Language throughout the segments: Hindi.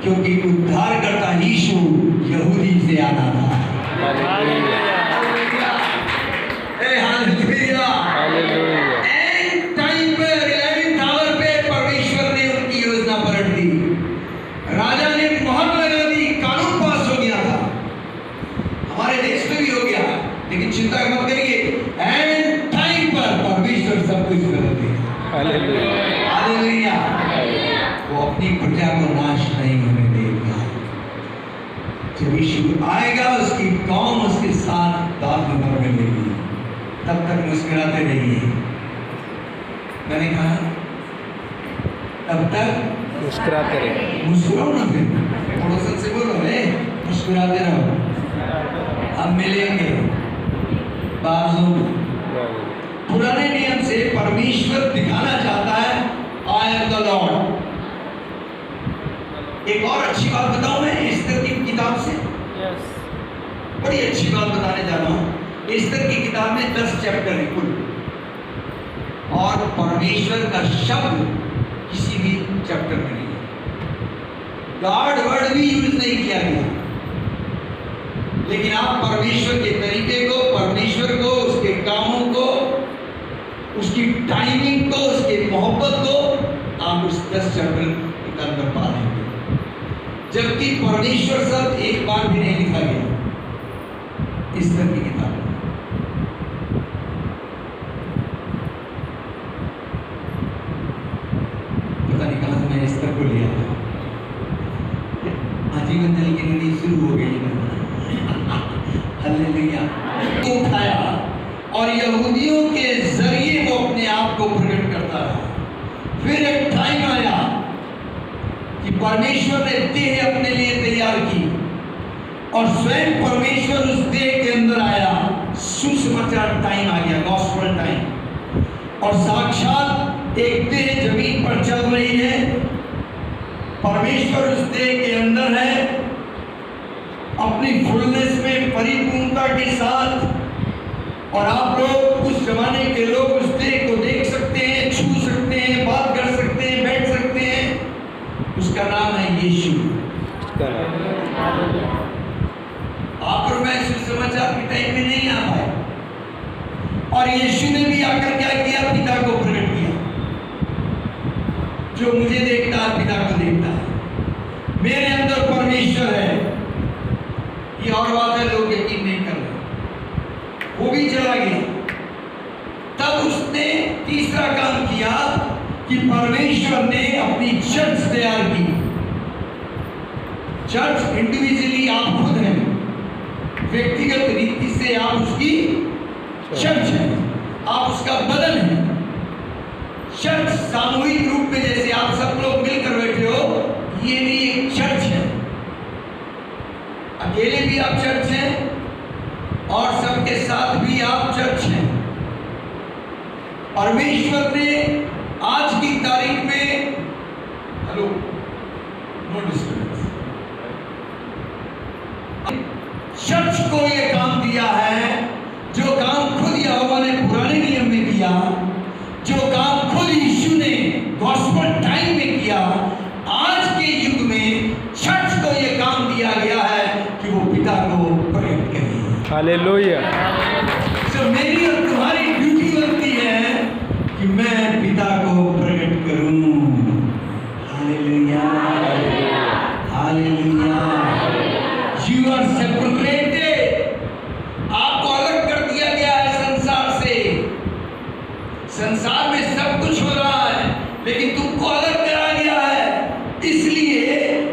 क्योंकि उद्धारकर्ता यीशु यहूदी से आना था। एंड टाइम पे 11th आवर पे परमेश्वर ने उनकी योजना पलट दी। राजा ने मोहर लगा दी, कानून पास हो गया था, हमारे देश में भी हो गया, लेकिन चिंता मत करिए, एंड टाइम पर परमेश्वर सब कुछ बदल देगा। हालेलुया। वो अपनी प्रजा को नाश नहीं होने देगा। जब यीशु आएगा उसकी कौम उसके साथ दाद नंबर में लेगी, तब तक मुस्कुराते रहिए। मैंने कहा तब तक मुस्कुराते रहिए। मुस्कुराओ ना, फिर पड़ोसन से बोलो मुस्कुराते रहो, हम मिलेंगे बाजू। पुराने नियम से परमेश्वर दिखाना चाहता है आई एम द लॉर्ड। एक और अच्छी बात बताऊं मैं एस्तर की किताब से, बड़ी अच्छी बात बताने जा रहा हूं। एस्तर की किताब में 10 चैप्टर है कुल, और परमेश्वर का शब्द किसी भी चैप्टर में नहीं है। गॉड वर्ड भी यूज नहीं किया गया, लेकिन आप परमेश्वर के तरीके को, परमेश्वर को, उसके कामों को, उसकी टाइमिंग को, उसके मोहब्बत को आप उस 10 चैप्टर के अंदर पा लेंगे। जबकि परमेश्वर शब्द एक बार भी नहीं लिखा गया एस्तर की किताब में। पता नहीं कहां से मैं एस्तर को लिया था, आजीवन जल की नदी शुरू हो गई ना। हालेलुया। उठाया और यहूदियों के जरिए वो अपने आप को प्रकट करता रहा। फिर एक टाइम आया कि परमेश्वर ने देह अपने लिए तैयार की और स्वयं परमेश्वर उस देह के अंदर आया। सुसमाचार टाइम आ गया, गॉस्पेल टाइम, और साक्षात एक देह जमीन पर चल रही है। परमेश्वर उस देह के अंदर है, अपनी फुलनेस में, परिपूर्णता के साथ। और आप लोग, उस जमाने के लोग उस देह को देख सकते हैं, छू सकते हैं, बात कर सकते हैं, बैठ सकते हैं। उसका नाम है यीशु। आप और मैं सुसमाचार के टाइम में नहीं आ पाए, और यीशु ने भी आकर क्या किया? पिता को प्रकट किया। जो मुझे देखता है पिता को देखता है, मेरे अंदर परमेश्वर है। ये और बात है, लोग यकीन नहीं कर रहे। वो भी चला गया। तब उसने तीसरा काम किया कि परमेश्वर ने अपनी चर्च तैयार की। चर्च इंडिविजुअली आप खुद हैं, व्यक्तिगत रीति से आप उसकी चर्च है, आप उसका बदन है। चर्च सामूहिक रूप में, जैसे आप सब लोग मिलकर बैठे हो, ये भी एक चर्च है। अकेले भी आप चर्च हैं और सबके साथ भी आप चर्च हैं। परमेश्वर ने आज की तारीख में, हेलो, नो डिस्टर्बेंस, चर्च को यह काम दिया है, जो काम खुद यहोवा ने पुराने नियम में किया, जो काम खुद यीशु ने गॉस्पेल टाइम में किया। आज के युग में चर्च को यह काम दिया गया है कि वो पिता को प्रकट करे। हालेलुया। तो मेरी और तुम्हारी ड्यूटी बनती है कि मैं पिता को प्रकट करूं। Hallelujah, hallelujah. You are separated, आपको अलग कर दिया गया है संसार से। संसार में सब कुछ हो रहा है, लेकिन तुमको अलग करा गया है, इसलिए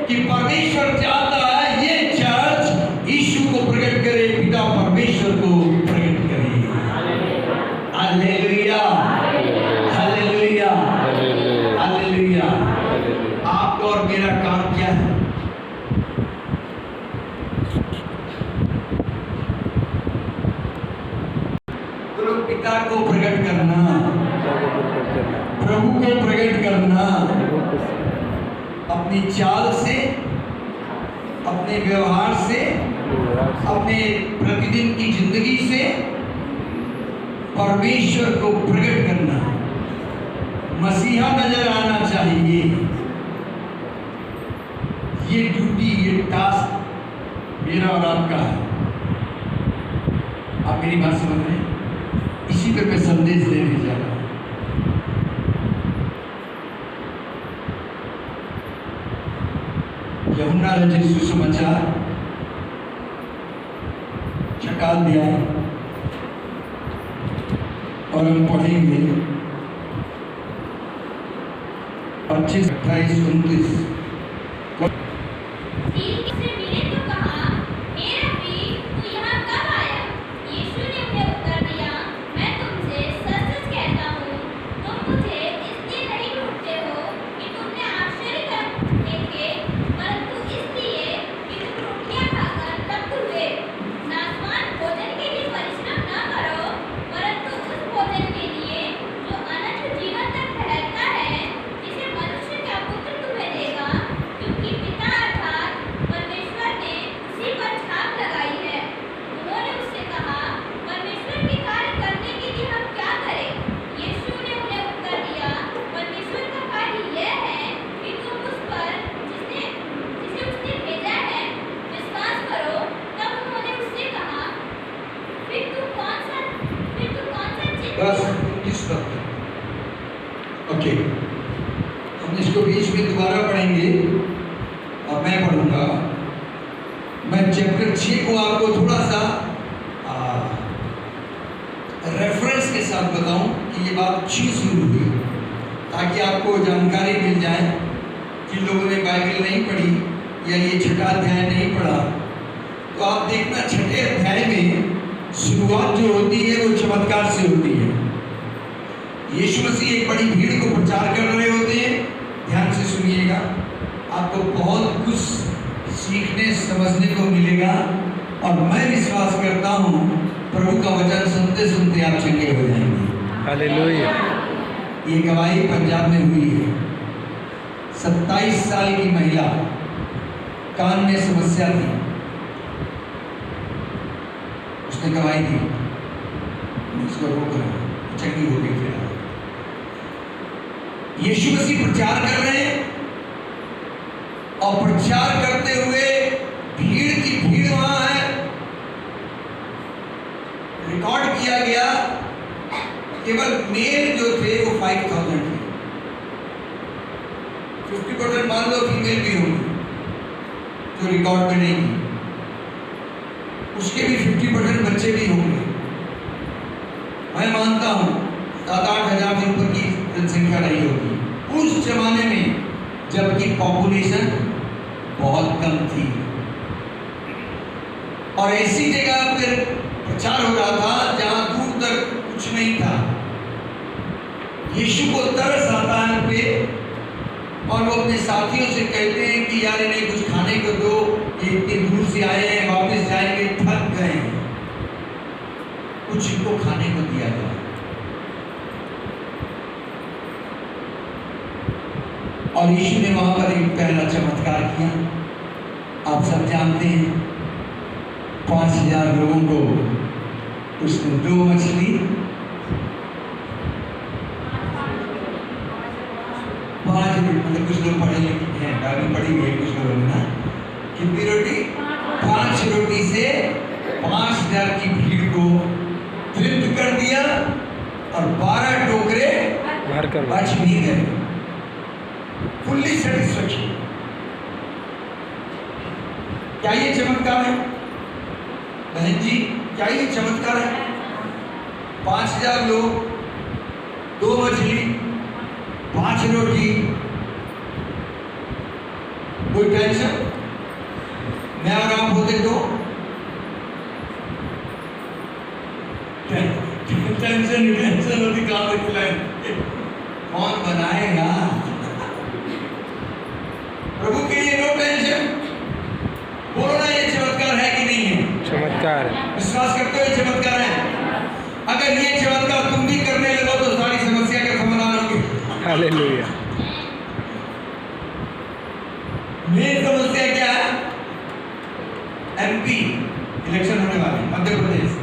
कि परमेश्वर चाहता है ये चर्च यीशु को प्रकट करे, पिता परमेश्वर को प्रकट करे। Hallelujah, hallelujah, hallelujah. आपका और मेरा काम क्या है? तो पिता को प्रकट करना, प्रभु को प्रकट करना, अपनी चाल से, अपने व्यवहार से, अपने प्रतिदिन की जिंदगी से परमेश्वर को प्रकट करना। मसीहा नजर आना चाहिए। ये ड्यूटी, ये टास्क मेरा और आपका है। आप मेरी बात समझ रहे हैं? इसी पे मैं संदेश देने जा रहा हूं। यूहन्ना रचित सुसमाचार छकाल दिया और हम पढ़ेंगे 25, 28, 29। बस इस वक्त ओके, हम इसको बीच में दोबारा पढ़ेंगे और मैं पढ़ूंगा। मैं चैप्टर 6 को आपको थोड़ा सा रेफरेंस के साथ बताऊं कि ये बात क्यों शुरू हुई, ताकि आपको जानकारी मिल जाए। जिन लोगों ने बाइबल नहीं पढ़ी या ये 6वां अध्याय नहीं पढ़ा, तो आप देखना 6ठे अध्याय में शुरुआत जो होती है वो चमत्कार से होती है। यीशु मसीह एक बड़ी भीड़ को प्रचार कर रहे होते हैं। ध्यान से सुनिएगा, आपको बहुत कुछ सीखने समझने को मिलेगा और मैं विश्वास करता हूँ प्रभु का वचन सुनते सुनते आप चंगे हो जाएंगे। हालेलुया। ये गवाही पंजाब में हुई है। 27 साल की महिला, कान में समस्या थी, उसने गवाही दी, उसको रोक रहा, चंगी हो गई। फिर यीशु मसीह प्रचार कर रहे हैं और प्रचार करते हुए भीड़ की भीड़ वहां है। रिकॉर्ड किया गया केवल मेल जो थे वो 5000 थे। 50% मान लो फीमेल भी होंगी जो रिकॉर्ड में नहीं थी, उसके भी 50% बच्चे भी होंगे। मैं मानता हूं 7-8 हजार से ऊपर की जनसंख्या रही होगी उस जमाने में, जबकि पॉपुलेशन बहुत कम थी। और ऐसी जगह पर प्रचार हो रहा था जहां दूर तक कुछ नहीं था। यीशु को तरस आता है उन पे और वो अपने साथियों से कहते हैं कि यार इन्हें कुछ खाने को दो, ये इतनी दूर से आए हैं, वापस जाएंगे, थक गए हैं, कुछ इनको खाने को दिया जाए। और यीशु ने वहां पर एक पहला चमत्कार किया। आप सब जानते हैं 5000 लोगों को उसने 2 मछली, 5 मतलब कुछ लोग पढ़े लिखे हैं, बाइबल पढ़ी हुई है कुछ लोगों ने ना, कितनी रोटी? 5 रोटी से 5000 की भीड़ को तृप्त कर दिया और 12 टोकरे बच भी गए। Fully satisfaction. क्या ये चमत्कार है बहन जी? क्या ये चमत्कार है? 5000 लोग, 2 मछली, 5 रोटी, कोई टेंशन? मैं और आप होते तो टेंशन होती, कहां से खिलाएंगे, कौन बनाएगा? प्रभु के लिए नो टेंशन। बोलो ना, ये चमत्कार है कि नहीं है? चमत्कार है। विश्वास करते हो चमत्कार है? अगर ये चमत्कार तुम भी करने लगो तो सारी समस्या का समाधान होगी। हालेलुया। मेन समस्या क्या है? MP इलेक्शन होने वाले, मध्य प्रदेश।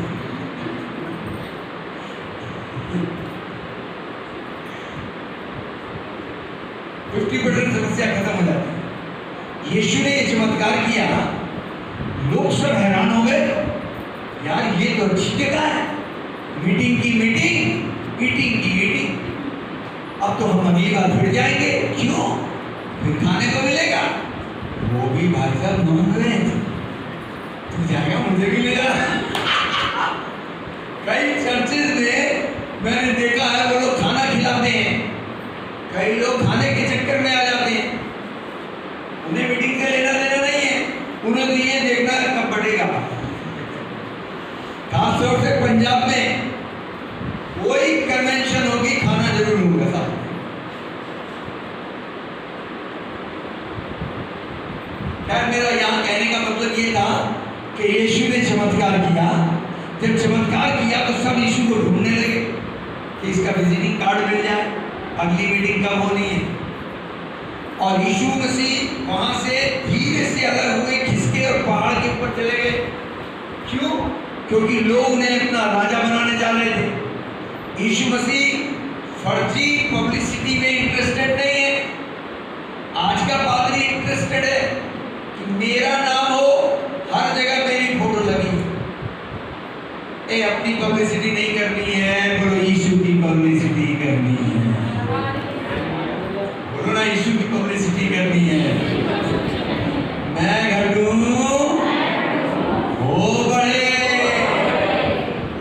% समस्या खत्म हो जाती है। यीशु ने ये चमत्कार किया, लोग सब हैरान हो गए, यार ये तो अच्छी जगह है, मीटिंग की मीटिंग, ईटिंग की ईटिंग। अब तो हम अगली बार फिर जाएंगे, क्यों? फिर खाने को मिलेगा, वो भी भाई साहब नॉन वेज। तो जाएगा, मुझे भी ले जाना। कई चर्चेज में मैंने देखा है वो लोग खाना खिलाते हैं, कई लोग खाने के चक्कर में आ जाते हैं, उन्हें मीटिंग से लेना देना नहीं है, उन्हें तो ये देखना है कब बढ़ेगा। खासतौर से पंजाब में कोई कन्वेंशन होगी, खाना जरूर होगा साहब। खैर मेरा यहाँ कहने का मतलब ये था कि यीशु ने चमत्कार किया। जब चमत्कार किया तो सब यीशु को ढूंढने लगे कि इसका विजिटिंग कार्ड मिल जाए, अगली मीटिंग कब होनी है। और यीशु मसीह वहां से धीरे से अलग हुए, खिसके और पहाड़ के ऊपर चले गए। क्यों? क्योंकि लोग उन्हें अपना राजा बनाने जा रहे थे। यीशु मसीह फर्जी पब्लिसिटी में इंटरेस्टेड नहीं है। आज का पादरी इंटरेस्टेड है कि मेरा नाम हो, हर जगह मेरी फोटो लगी। ए अपनी पब्लिसिटी नहीं करनी है, बोलो यीशु की पब्लिसिटी करनी है। बोलो ना, यीशु की पब्लिसिटी करनी है। मैं घटूं वो बढ़े,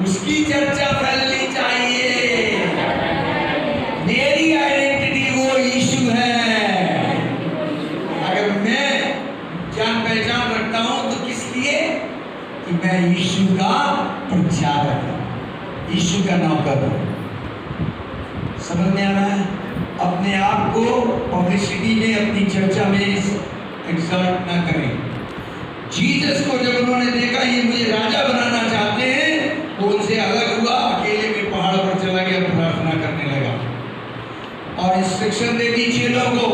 उसकी चर्चा फैलनी चाहिए। मेरी आइडेंटिटी वो यीशु है। अगर मैं जान पहचान रखता हूं तो किस लिए? कि मैं यीशु का प्रचारक हूं, यीशु का नौकर हूं। समझ में आ रहा है? अपने आप को पब्लिसिटी में, अपनी चर्चा में एक्सर्ट ना करें। जीसस को जब उन्होंने देखा ये मुझे राजा बनाना चाहते हैं, तो उनसे अलग हुआ, अकेले में पहाड़ पर चला गया, प्रार्थना करने लगा और इंस्ट्रक्शन दे दी चेलों को,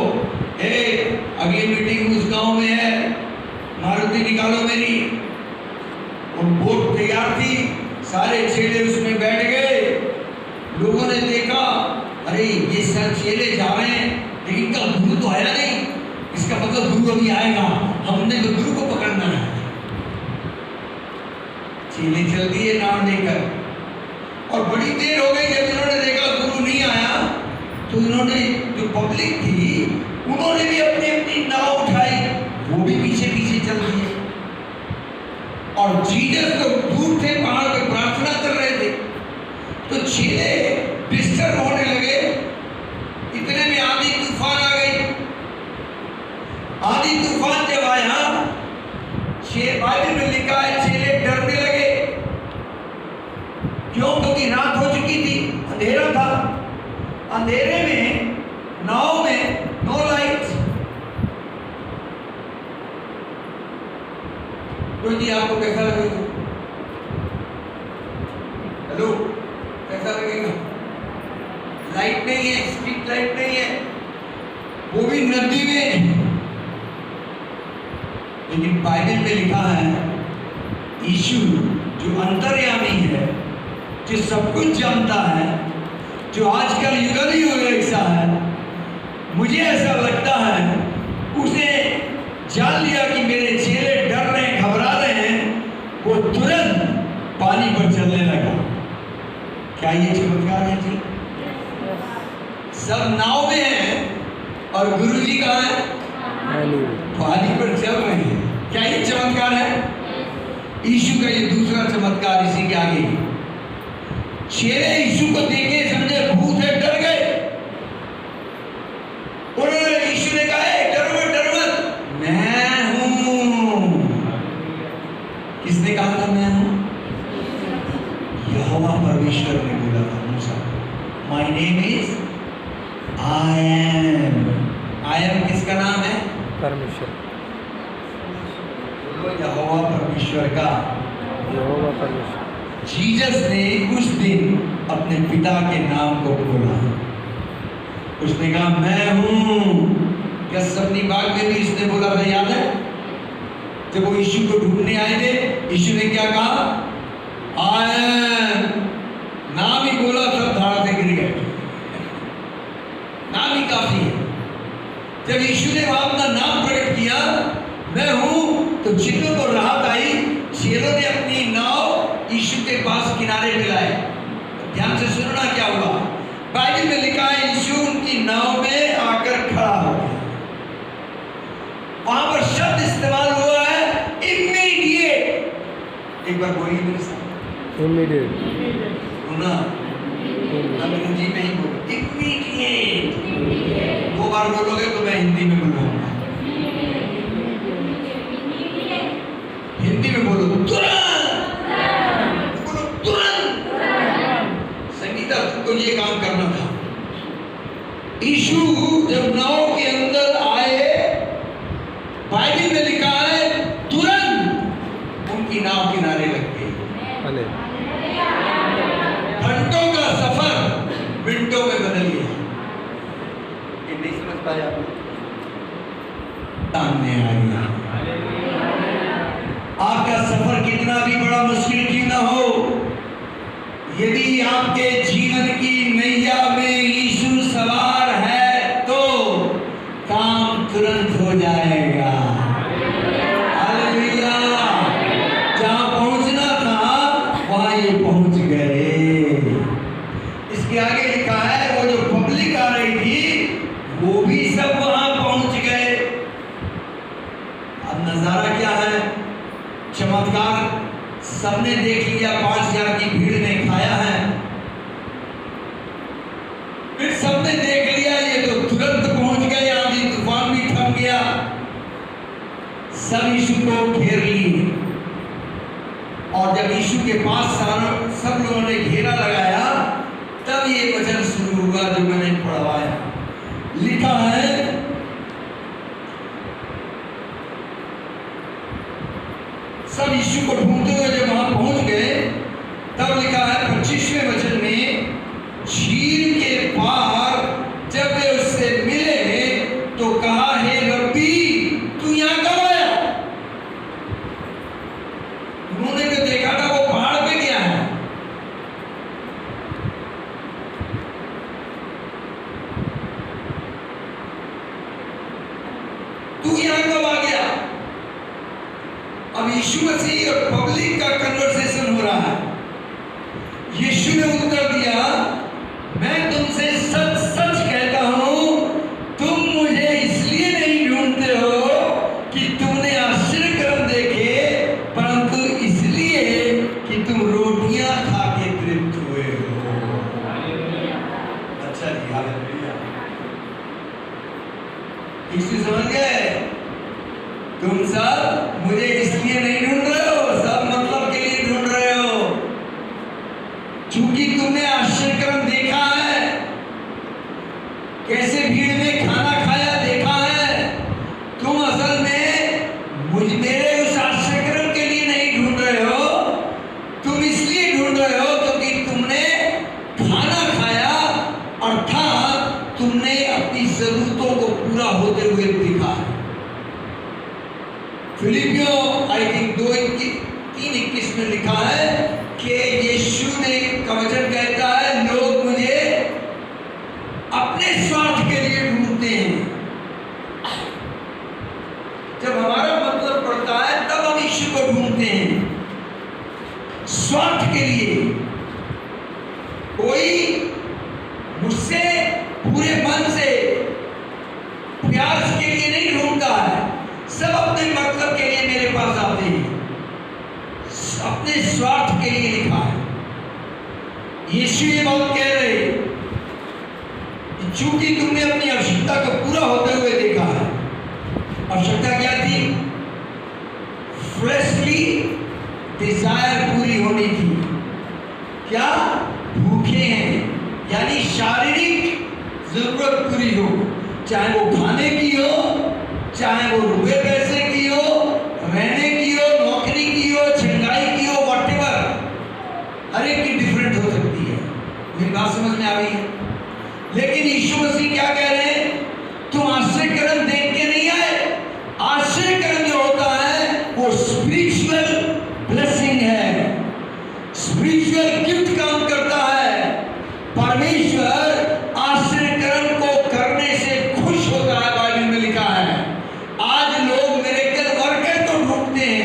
अगली मीटिंग उस गांव में है, मारुति निकालो मेरी। और बोट तैयार थी, सारे चेले उसमें बैठ गए। लोगों ने देखा, अरे ये सब चेले जा रहे हैं लेकिन इनका गुरु तो आया नहीं, इसका मतलब गुरु अभी आएगा, हमने तो गुरु को पकड़ना है। चेले चल दिए नाव लेकर, और बड़ी देर हो गई। जब इन्होंने देखा गुरु नहीं आया, तो इन्होंने, जो पब्लिक थी, उन्होंने भी अपनी अपनी नाव उठाई, वो भी पीछे पीछे चल दिए। और जीसस तो दूर थे, पहाड़ पे प्रार्थना कर रहे थे। तो चेले डिस्टर्ब होने लगे। इतने में आंधी तूफान आ गई। आंधी तूफान जब आया, बाइबल में लिखा है चेले डरने लगे। क्यों? क्योंकि रात हो चुकी थी, अंधेरा था। अंधेरे में नाव में नो लाइट। तो जी आपको कैसा लगेगा? हेलो, कैसा लगेगा? लाइट नहीं है, स्ट्रीट लाइट नहीं है, वो भी नदी में। लेकिन बाइबल में लिखा है यीशु जो अंतर्यामी है, जो सब कुछ जानता है, जो आजकल युगल युग ऐसा है, मुझे ऐसा लगता है उसने जान लिया कि मेरे चेले डर रहे हैं, घबरा रहे हैं, वो तुरंत पानी पर चलने लगा। क्या ये चमत्कार है जी? सब नाव में हैं और गुरुजी कहाँ है? पानी पर चल रहे हैं। क्या ये चमत्कार है? यीशु का ये दूसरा चमत्कार इसी के आगे। चेले यीशु को देखे, समझे भूत है, डर गए। उन्होंने, यीशु ने कहा, डरो मत, डरो मत, मैं हूं। किसने कहा था मैं हूं? यहोवा परमेश्वर ने बोला था मूसा, my name is I am. I am किसका नाम है? परमेश्वर। बोलो यहोवा परमेश्वर का। यहोवा परमेश्वर। जीसस ने उस दिन अपने पिता के नाम को बोला। उसने कहा मैं हूं। गethsemane बाग में भी इसने बोला था, याद है? जब वो यीशु को ढूंढने आए थे, यीशु ने क्या कहा? I am. नाम ही बोला, सब धाड़ से गिर गए। नाम ही काफी है। जब यीशु ने वहां अपना नाम प्रकट किया, चेलों को राहत आई, चेलों ने अपनी नाव यीशु के पास किनारे पे लाए। ध्यान से सुनना क्या हुआ। बाइबल में लिखा है यीशु उनकी नाव में आकर खड़ा हो गया। वहां पर शब्द इस्तेमाल हुआ है इमीडिएट। एक बार बोलिए मेरे साथ, इमीडिएट। सुना अंग्रेजी में ही बोलो, इमीडिएट। 2 बार बोलोगे तो मैं हिंदी में बोलूंगा। हिंदी में बोलो तुरंत, बोलो तुरंत। संगीता तुमको ये काम करना था। यीशु जब नाव के अंदर आए, बाइबल में लिखा है तुरंत उनकी नाव किनारे लग गई। घंटों का सफर मिनटों में बदल गया। ये नहीं समझ पाए आप? सामने आ गया। आपका सफर कितना भी बड़ा मुश्किल क्यों ना हो, यदि आपके जीवन की नैया में यीशु सवार है तो काम तुरंत हो जाएगा। हालेलुया। जहां पहुंचना था वहां ये पहुंच गए। इसके आगे लिखा है वो जो पब्लिक आ रही थी वो भी सब वहां पहुंच गए। अब नजारा क्या है, चमत्कार सबने देख लिया। 5000 की भीड़ ने खाया है। फिर सबने देख लिया ये तो तुरंत पहुंच गए, आंधी तूफान भी थम गया। सब यीशु को घेर लिए और जब यीशु के पास सब लोगों ने घेरा लगाया तब ये वचन शुरू हुआ जो मैंने पढ़वाया। लिखा है सब यीशु को ढूंढते हुए जब वहां पहुंच गए तब लिखा है 25वें वचन में, झील के पार जब वे उससे मिले तो कहा, हे रब्बी तू यहां कब आया? उन्होंने तो देखा था वो पहाड़ पे गया है। तू यहां कब आ गया? अब यीशु मसीह और पब्लिक का कन्वर्सेशन हो रहा है। यीशु ने उत्तर दिया, मैं तुमसे सच सच कहता हूं, तुम मुझे इसलिए नहीं ढूंढते हो कि तुमने आश्चर्य कर्म देखे, परंतु इसलिए कि तुम रोटियां खा के तृप्त हुए हो। अच्छा जी, हालेलुया। यीशु समझ गए, तुम सब मुझे इसलिए नहीं ढूंढ रहे हो, सब मतलब के लिए ढूंढ रहे हो। चूंकि तुमने आश्चर्य कर्म देखा है, कैसे भीड़ में खाना खाया देखा है, तुम असल में मुझ मेरे उस आश्चर्य कर्म के लिए नहीं ढूंढ रहे हो, तुम इसलिए ढूंढ रहे हो क्योंकि तुमने खाना खाया, अर्थात तुमने अपनी जरूरतों को पूरा होते हुए देखा है। फिलिपियों आई थिंक 2:3-21 में लिखा है कि यीशु ने का वचन कहता है, लोग मुझे अपने स्वार्थ के लिए ढूंढते हैं। जब हमारा मतलब पड़ता है तब हम यीशु को ढूंढते हैं, स्वार्थ के लिए। कोई मुझसे पूरे मन से प्यार के लिए नहीं ढूंढता है, सब अपने मतलब के लिए मेरे पास आते हैं, अपने स्वार्थ के लिए लिखा है। यीशु ये बात कह रहे कि चूंकि तुमने अपनी आवश्यकता को पूरा होते हुए देखा है। आवश्यकता क्या थी? फ्लैशली डिजायर पूरी होनी थी। क्या? भूखे हैं, यानी शारीरिक जरूरत पूरी हो, चाहे वो खाने की हो, चाहे वो रुपए पैसे की हो, रहने की हो, नौकरी की हो, छंगाई की हो, व्हाटएवर, हर एक की डिफरेंट हो सकती है। मेरी बात समझ में आ रही है? लेकिन यीशु मसीह क्या कह रहे हैं? तुम आश्चर्य कर्म देख के नहीं आए। आश्चर्य कर्म जो होता है वो स्पिरिचुअल ब्लेसिंग है, स्पिरिचुअल गिफ्ट काम करता है। परमेश्वर आश्चर्य कर्म को करने से खुश होता है। बाइबल में लिखा है, आज लोग मिरेकल वर्कर को ढूंढते हैं,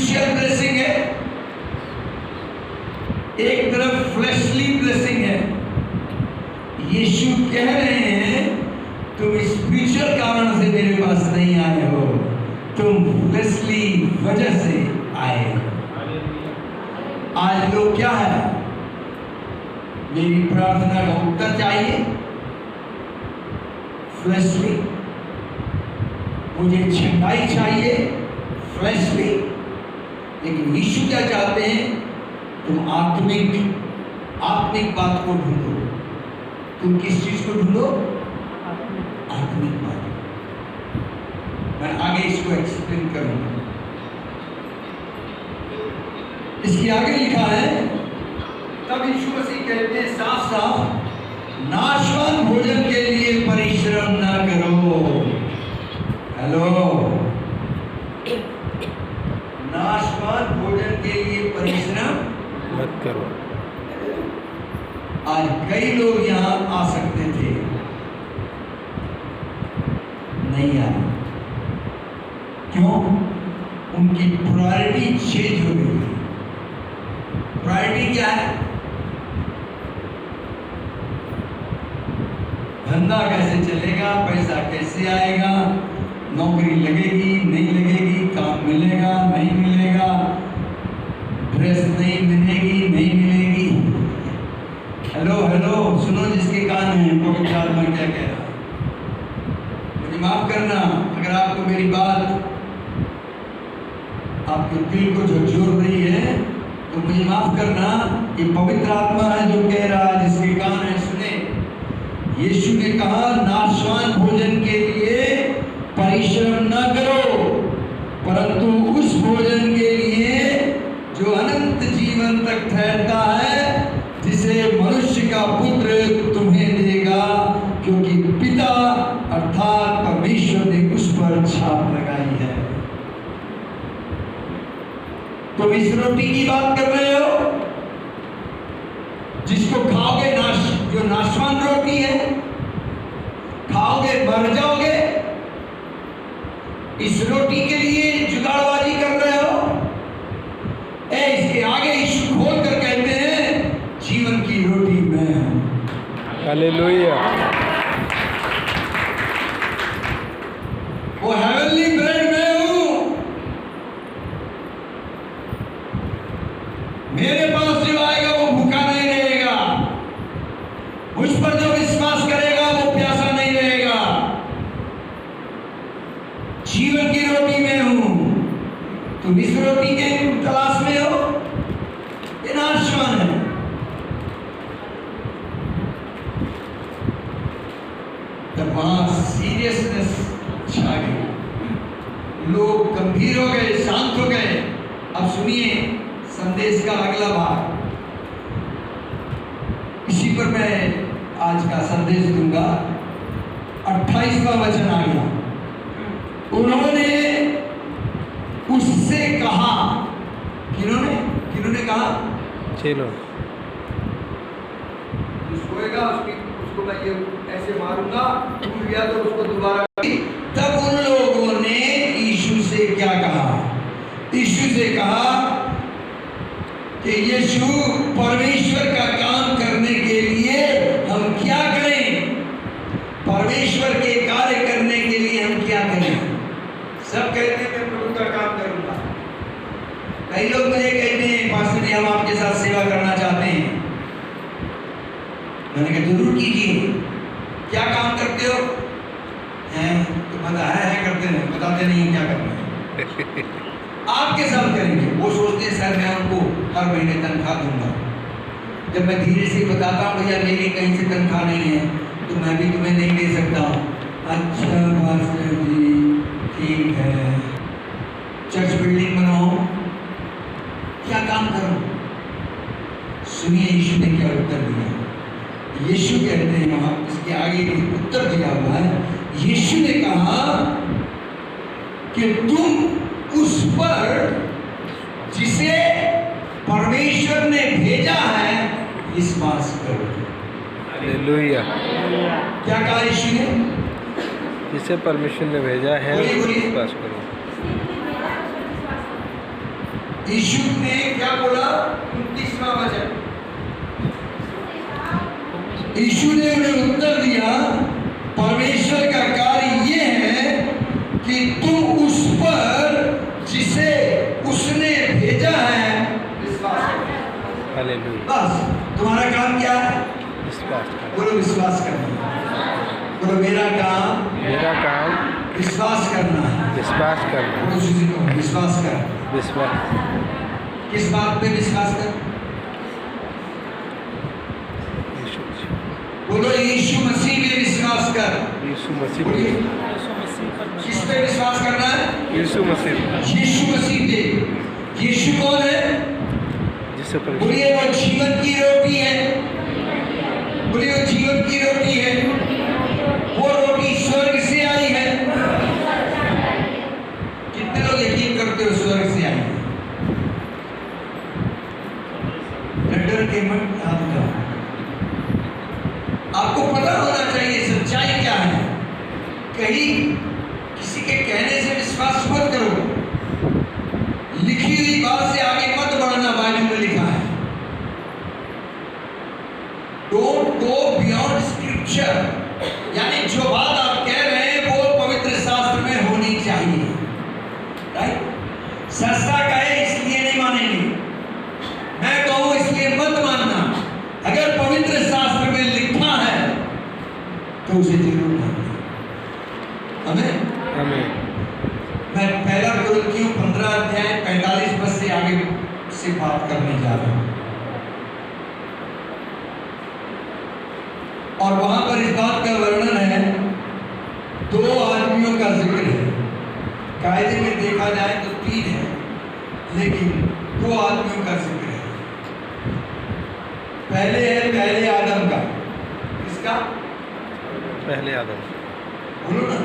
स्पिरिचुअल ब्लेसिंग है, एक तरफ फ्लैशली ब्लेसिंग है। यीशु कह रहे हैं तुम स्पिरिचुअल कारण से मेरे पास नहीं आए हो, तुम फ्लैशली वजह से आए हो। आज लोग क्या है, मेरी प्रार्थना का उत्तर चाहिए फ्लैशली, मुझे छिपाई चाहिए फ्लैशली। लेकिन यीशु क्या चाहते हैं, तुम आत्मिक बात को ढूंढो। तुम किस चीज को ढूंढो? आत्मिक बात। मैं आगे इसको एक्सप्लेन करूंगा। इसके आगे लिखा है, तब यीशु मसीह कहते हैं साफ साफ, नाशवान भोजन के लिए परिश्रम ना करो। हेलो, नाशवान भोजन के लिए परिश्रम मत करो। आज कई लोग यहाँ आ सकते थे, नहीं आए। क्यों? उनकी प्रायोरिटी चेंज हो गई। प्रायोरिटी क्या है? धंधा कैसे चलेगा, पैसा कैसे आएगा, नौकरी लगेगी नहीं लगेगी, काम मिलेगा नहीं मिलेगा, ड्रेस नहीं मिलेगी नहीं मिलेगी। हेलो हेलो, सुनो जिसके कान है, पवित्र आत्मा क्या कह रहा है। मुझे माफ करना अगर आपको मेरी बात आपके दिल को झकझोर रही है, तो मुझे माफ करना। ये पवित्र आत्मा है जो कह रहा है, जिसके कान है सुने। यीशु ने कहा नाशवान भोजन के लिए परिश्रम न करो, परंतु उस भोजन के लिए जो अनंत जीवन तक ठहरता है, जिसे मनुष्य का पुत्र तुम्हें देगा, क्योंकि पिता अर्थात परमेश्वर ने उस पर छाप लगाई है। तुम इस रोटी की बात कर रहे हो जिसको खाओगे, जो नाशवान रोटी है, खाओगे मर जाओगे। इस रोटी के लिए जुगाड़बाजी कर रहे हो। इसके आगे यीशु खोल कर कहते हैं, जीवन की रोटी मैं हूं। हालेलुया। वो हेवनली ब्रेड मैं हूं। मेरे पास जो आएगा वो भूखा नहीं रहेगा, मुझ पर जो विश्वास करेगा वो प्यासा नहीं रहेगा। जीवन की रोटी मैं हूं। तुम इस रोटी के तलाश में हो, ये नाशवान है। तब वहां सीरियसनेस छा गई, लोग गंभीर हो गए, शांत हो गए। अब सुनिए संदेश का अगला भाग, इसी पर मैं आज का संदेश दूंगा। 28वां वचन आ गया। उन्होंने उससे कहा, किन्होंने कहा? चलो सोएगा उसको मैं ये ऐसे मारूंगा, टूट गया तो उसको दोबारा। तब उन लोगों ने यीशु से क्या कहा? यीशु से कहा कि यीशु, परमेश्वर का काम करने के लिए हम क्या करें? परमेश्वर के कार्य करने के लिए हम क्या करें? सब कहते हैं मैं प्रभु का काम करूंगा। कई लोग मुझे कहते हैं पास्टर जी हम आपके साथ सेवा करना चाहते हैं। मैंने कहा जरूर कीजिए। क्या काम करते हो? हैं तो पता है करते हैं, बताते नहीं क्या करना है। आपके साथ करेंगे। वो सोचते हैं सर मैं उनको हर महीने तनख्वाह दूंगा। जब मैं धीरे से बताता हूँ भैया मेरी कहीं से तनख्वाह नहीं है, तो मैं भी तुम्हें नहीं दे सकता हूँ। अच्छा पास्टर जी ठीक है, चर्च बिल्डिंग बनाओ, क्या काम करो? सुनिए यीशु ने क्या उत्तर दिया। यीशु कहते हैं वहां, इसके आगे उत्तर दिया हुआ है। यीशु ने कहा कि तुम उस पर जिसे परमेश्वर ने भेजा है विश्वास करो। हालेलुया। क्या कहा यीशु ने? जिसे परमेश्वर ने भेजा है बोलिए, बोलिए। विश्वास करो। यीशु ने क्या बोला? 29वां वचन। यीशु ने उन्हें उत्तर दिया, परमेश्वर का कार्य ये है कि तुम उस पर जिसे उसने भेजा है विश्वास करो। हालेलुया। बस तुम्हारा काम क्या है? विश्वास कर। बोलो विश्वास करना। बोलो मेरा काम विश्वास करना है। विश्वास करना। बोलो किसी को विश्वास कर। विश्वास। किस बात पे विश्वास कर? बोलो यीशु मसीह में विश्वास कर। यीशु मसीह। बोलिए किस पे विश्वास करना है? यीशु मसीह। यीशु मसीह पे। यीशु कौन है? जिससे बोलिए वो जीवन की रोटी है। बोलिए वो जीवन की रोटी है। वो रोटी स्वर्ग से आई है। कितने लोग यकीन करते हो स्वर्ग से आई है? डर के मत हाथ उठाओ। आपको पता होना चाहिए सच्चाई क्या है। कहीं किसी के कहने से विश्वास मत करो। लिखी हुई बात से आगे मत बढ़ना, बाइबल में लिखा है। Don't go beyond scripture. यानी जो बात आप कह रहे हैं वो पवित्र शास्त्र में होनी चाहिए। राइट? सस्ता कहे इसलिए नहीं मानेंगे, मैं कहूं इसलिए मत मानना। अगर पवित्र शास्त्र में लिखा है तो उसे जरूर मानना। हमें मैं पहला कुरिन्थियों 15 अध्याय 45 पद से आगे से बात करने जा रहा हूं। और वहां पर इस बात का वर्णन है, दो आदमियों का जिक्र है। कायदे में देखा जाए तो 3 है, लेकिन 2 आदमियों का जिक्र है। पहले है पहले आदम का। किसका? पहले आदम। बोलो ना,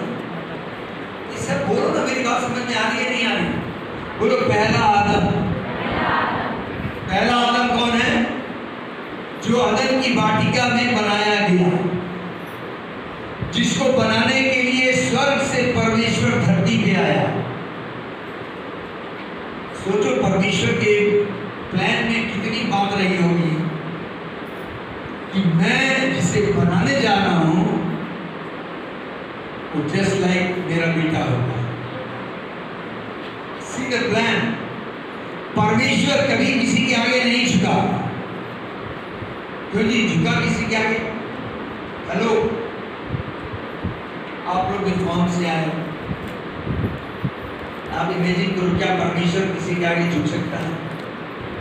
इसे बोलो ना, मेरी बात समझ में आ रही है नहीं आ रही? बोलो पहला आदम। पहला आदम कौन है? जो अदन की वाटिका में बनाया गया, जिसको बनाने के लिए स्वर्ग से परमेश्वर धरती पे आया। सोचो परमेश्वर के प्लान में कितनी बात रही होगी कि मैं जिसे बनाने जा रहा हूं वो जस्ट लाइक मेरा बेटा होगा। See the plan. परमेश्वर कभी किसी के आगे नहीं झुका। क्यों नहीं झुका किसी के आगे? हेलो, आप लोग इस फॉर्म से आए, आप इमेजिन करो, क्या परमेश्वर किसी के आगे झुक सकता है?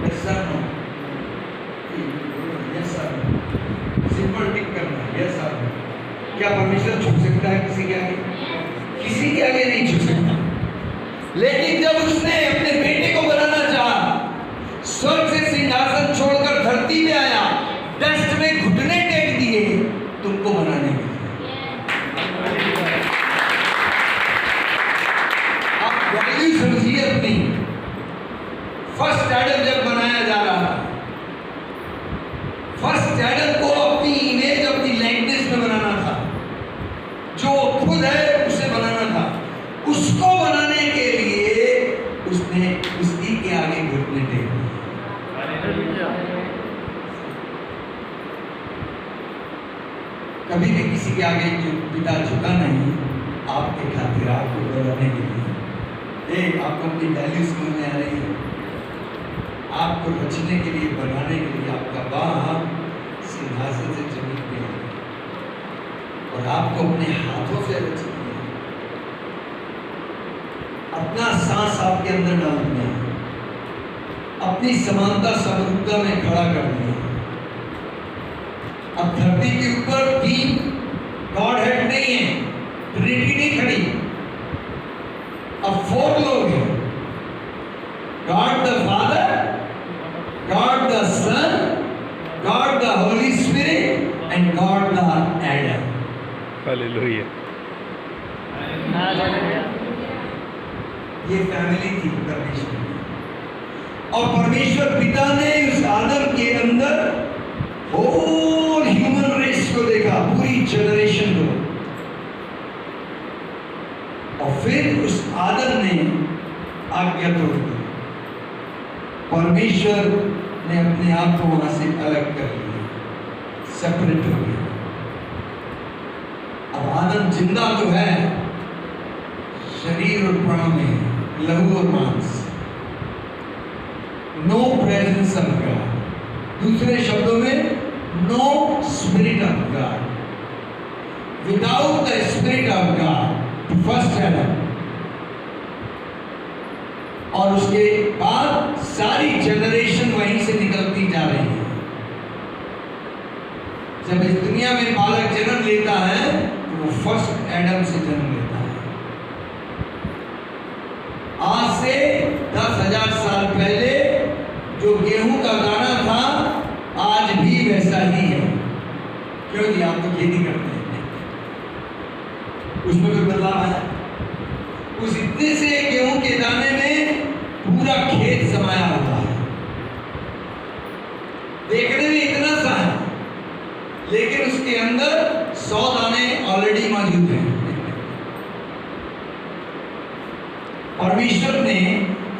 Yes sir no? Yes sir no? Simple tick करना है, यस सर नो? क्या परमेश्वर झुक सकता है किसी के आगे? किसी के आगे नहीं झुक सकता। लेकिन जब उसने अपने बेटे को बनाना चाहा, स्वर्ग से सिंहासन छोड़कर धरती में आया, डस्ट में घुटने टेक दिए तुमको बनाने के लिए। आप वैल्यू समझिए अपनी। फर्स्ट एडम जब बनाया जा रहा था, फर्स्ट एडम को अपनी इमेज, अपनी लाइटनेस में बनाना था। जो खुद है उसे बनाना था। उसको बनाने के लिए उसने उसी के आगे घुटने टेक दिए। कभी भी किसी के आगे जो पिता झुका नहीं, आपके खातिर, आपको बनाने के लिए। आपको अपनी वैल्यू समझ में आ रही है? आपको रचने के लिए, बनाने के लिए आपका बाप सिंहासन से जमीन पे है और आपको अपने हाथों से रच दिया। अपना सांस आपके अंदर डाल दिया, अपनी समानता समरूपता में खड़ा कर दिया। अब धरती के ऊपर 3 गॉड हेड नहीं है, ट्रिनिटी नहीं खड़ी। अब 4 लोग हैं, God the father, God the son, God the holy spirit and God the Adam. Hallelujah. ये फैमिली थी परमेश्वर की। और परमेश्वर पिता ने उस आदम के अंदर होल ह्यूमन रेस को देखा, पूरी जनरेशन को। और फिर उस आदम ने आज्ञा तोड़ दी। परमेश्वर ने अपने आप को वहां से अलग कर लिया, सेपरेट हो गया। अब आदम जिंदा तो है, शरीर और प्राण में, लहू और मांस। नो प्रेजेंस ऑफ गॉड, दूसरे शब्दों में no spirit of God. Without the spirit of God, first Adam. और उसके बाद सारी जनरेशन वहीं से निकलती जा रही है। जब इस दुनिया में बालक जन्म लेता है तो वो फर्स्ट एडम से जन्म लेता है। आज से 10,000 साल पहले जो गेहूं का दाना था आज भी वैसा ही है। क्यों जी, आप तो खेती करते हैं, उसमें कोई बदलाव है? उस इतने से गेहूं के दाने में पूरा खेत समाया हुआ है। देखने में इतना सा है, लेकिन उसके अंदर 100 दाने ऑलरेडी मौजूद हैं। परमेश्वर ने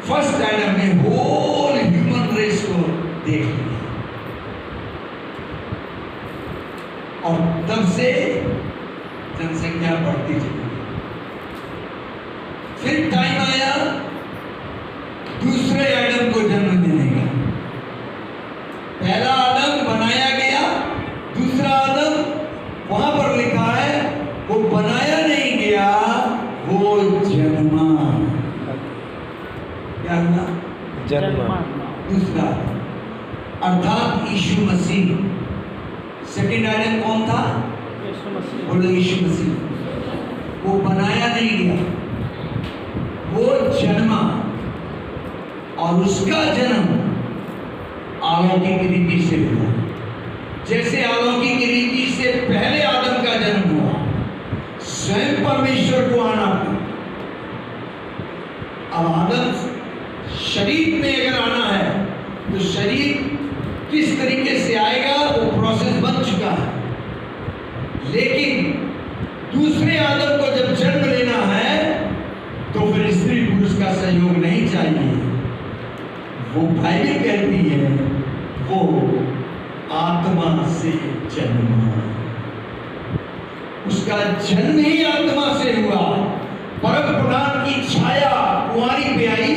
फर्स्ट एडम में होल ह्यूमन रेस को देख लिया और तब से जनसंख्या बढ़ती चली। फिर टाइम आया दूसरे आदम को जन्म देने का। पहला आदम बनाया गया, दूसरा आदम वहां पर लिखा है वो बनाया नहीं गया, वो जन्मा। क्या हुआ? जन्मा। दूसरा अर्थात यीशु मसीह। सेकंड आदम कौन था? बोलो यीशु मसीह। वो बनाया नहीं गया, वो जन्मा। और उसका जन्म अलौकिक रीति से हुआ। जैसे अलौकिक रीति से पहले आदम का जन्म हुआ, स्वयं परमेश्वर को आना पड़ा। अब आदम शरीर में अगर आना है तो शरीर किस तरीके से आएगा वो प्रोसेस बन चुका है। लेकिन दूसरे आदम को जब जन्म लेना है तो फिर स्त्री पुरुष का सहयोग नहीं चाहिए। वो बाइबल कहती है वो आत्मा से जन्मा। उसका जन्म ही आत्मा से हुआ। परम प्रधान की छाया कुंवारी पे आई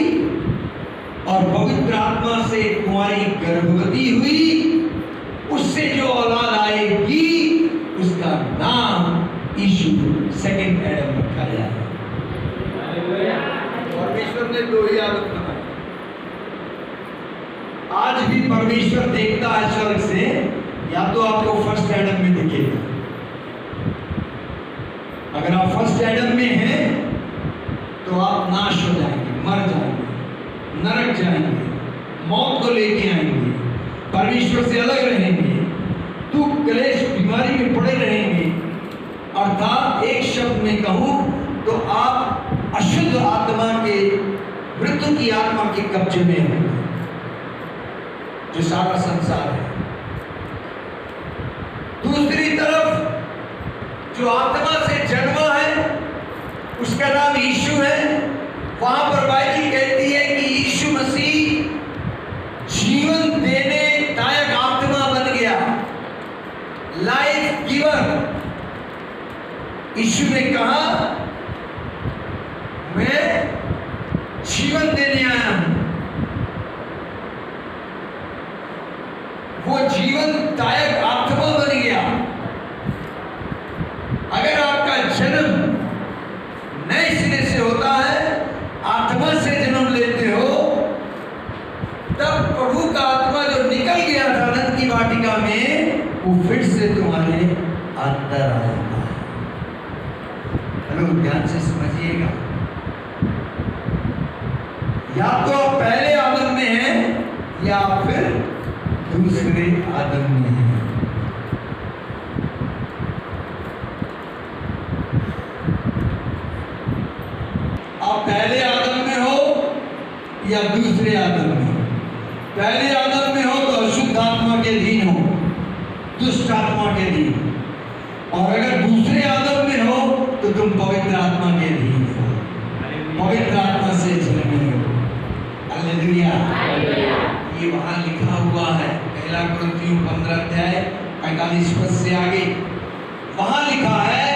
और पवित्र आत्मा से कुंवारी गर्भवती हुई। उससे जो औलाद आएगी उसका नाम यीशु सेकंड एडम रखा गया। परमेश्वर ने 2 ही आदम बनाए। आज भी परमेश्वर देखता है स्वर्ग से, या तो आपको फर्स्ट एडम में दिखेगा। अगर आप फर्स्ट एडम में हैं तो आप नाश हो जाएंगे, मर जाएंगे, नरक जाएंगे, मौत को लेके आएंगे, परमेश्वर से अलग रहेंगे, दुख क्लेश बीमारी में पड़े रहेंगे। अर्थात एक शब्द में कहूं तो आप अशुद्ध आत्मा के, मृत्यु की आत्मा के कब्जे में होंगे, जो सारा संसार है। दूसरी तरफ जो आत्मा से जन्मा है उसका नाम यीशु है। वहां पर बाइबल कहती है कि यीशु मसीह जीवन देने दायक आत्मा बन गया, लाइफ गिवर। यीशु ने कहा मैं जीवन देने आया हूं। वो जीवन दायक आत्मा बन गया। अगर आपका जन्म नए सिरे से होता है, आत्मा से जन्म लेते हो, तब प्रभु का आत्मा जो निकल गया था अनंत की वाटिका में, वो फिर से तुम्हारे अंदर आएगा। हेलो, ध्यान से समझिएगा। या तो आप पहले आदम में हैं या फिर दूसरे आदम में हैं। आप पहले आदम में हो या दूसरे आदम में हो। पहले आदम में हो तो अशुद्ध आत्मा के अधीन हो, दुष्ट आत्मा के अधीन। और अगर दूसरे आदम में हो तो तुम पवित्र आत्मा के अधीन हो, पवित्र आत्मा से जन्मे हो। हालेलुया। कुरिन्थियों 15 अध्याय 45 पद से आगे वहां लिखा है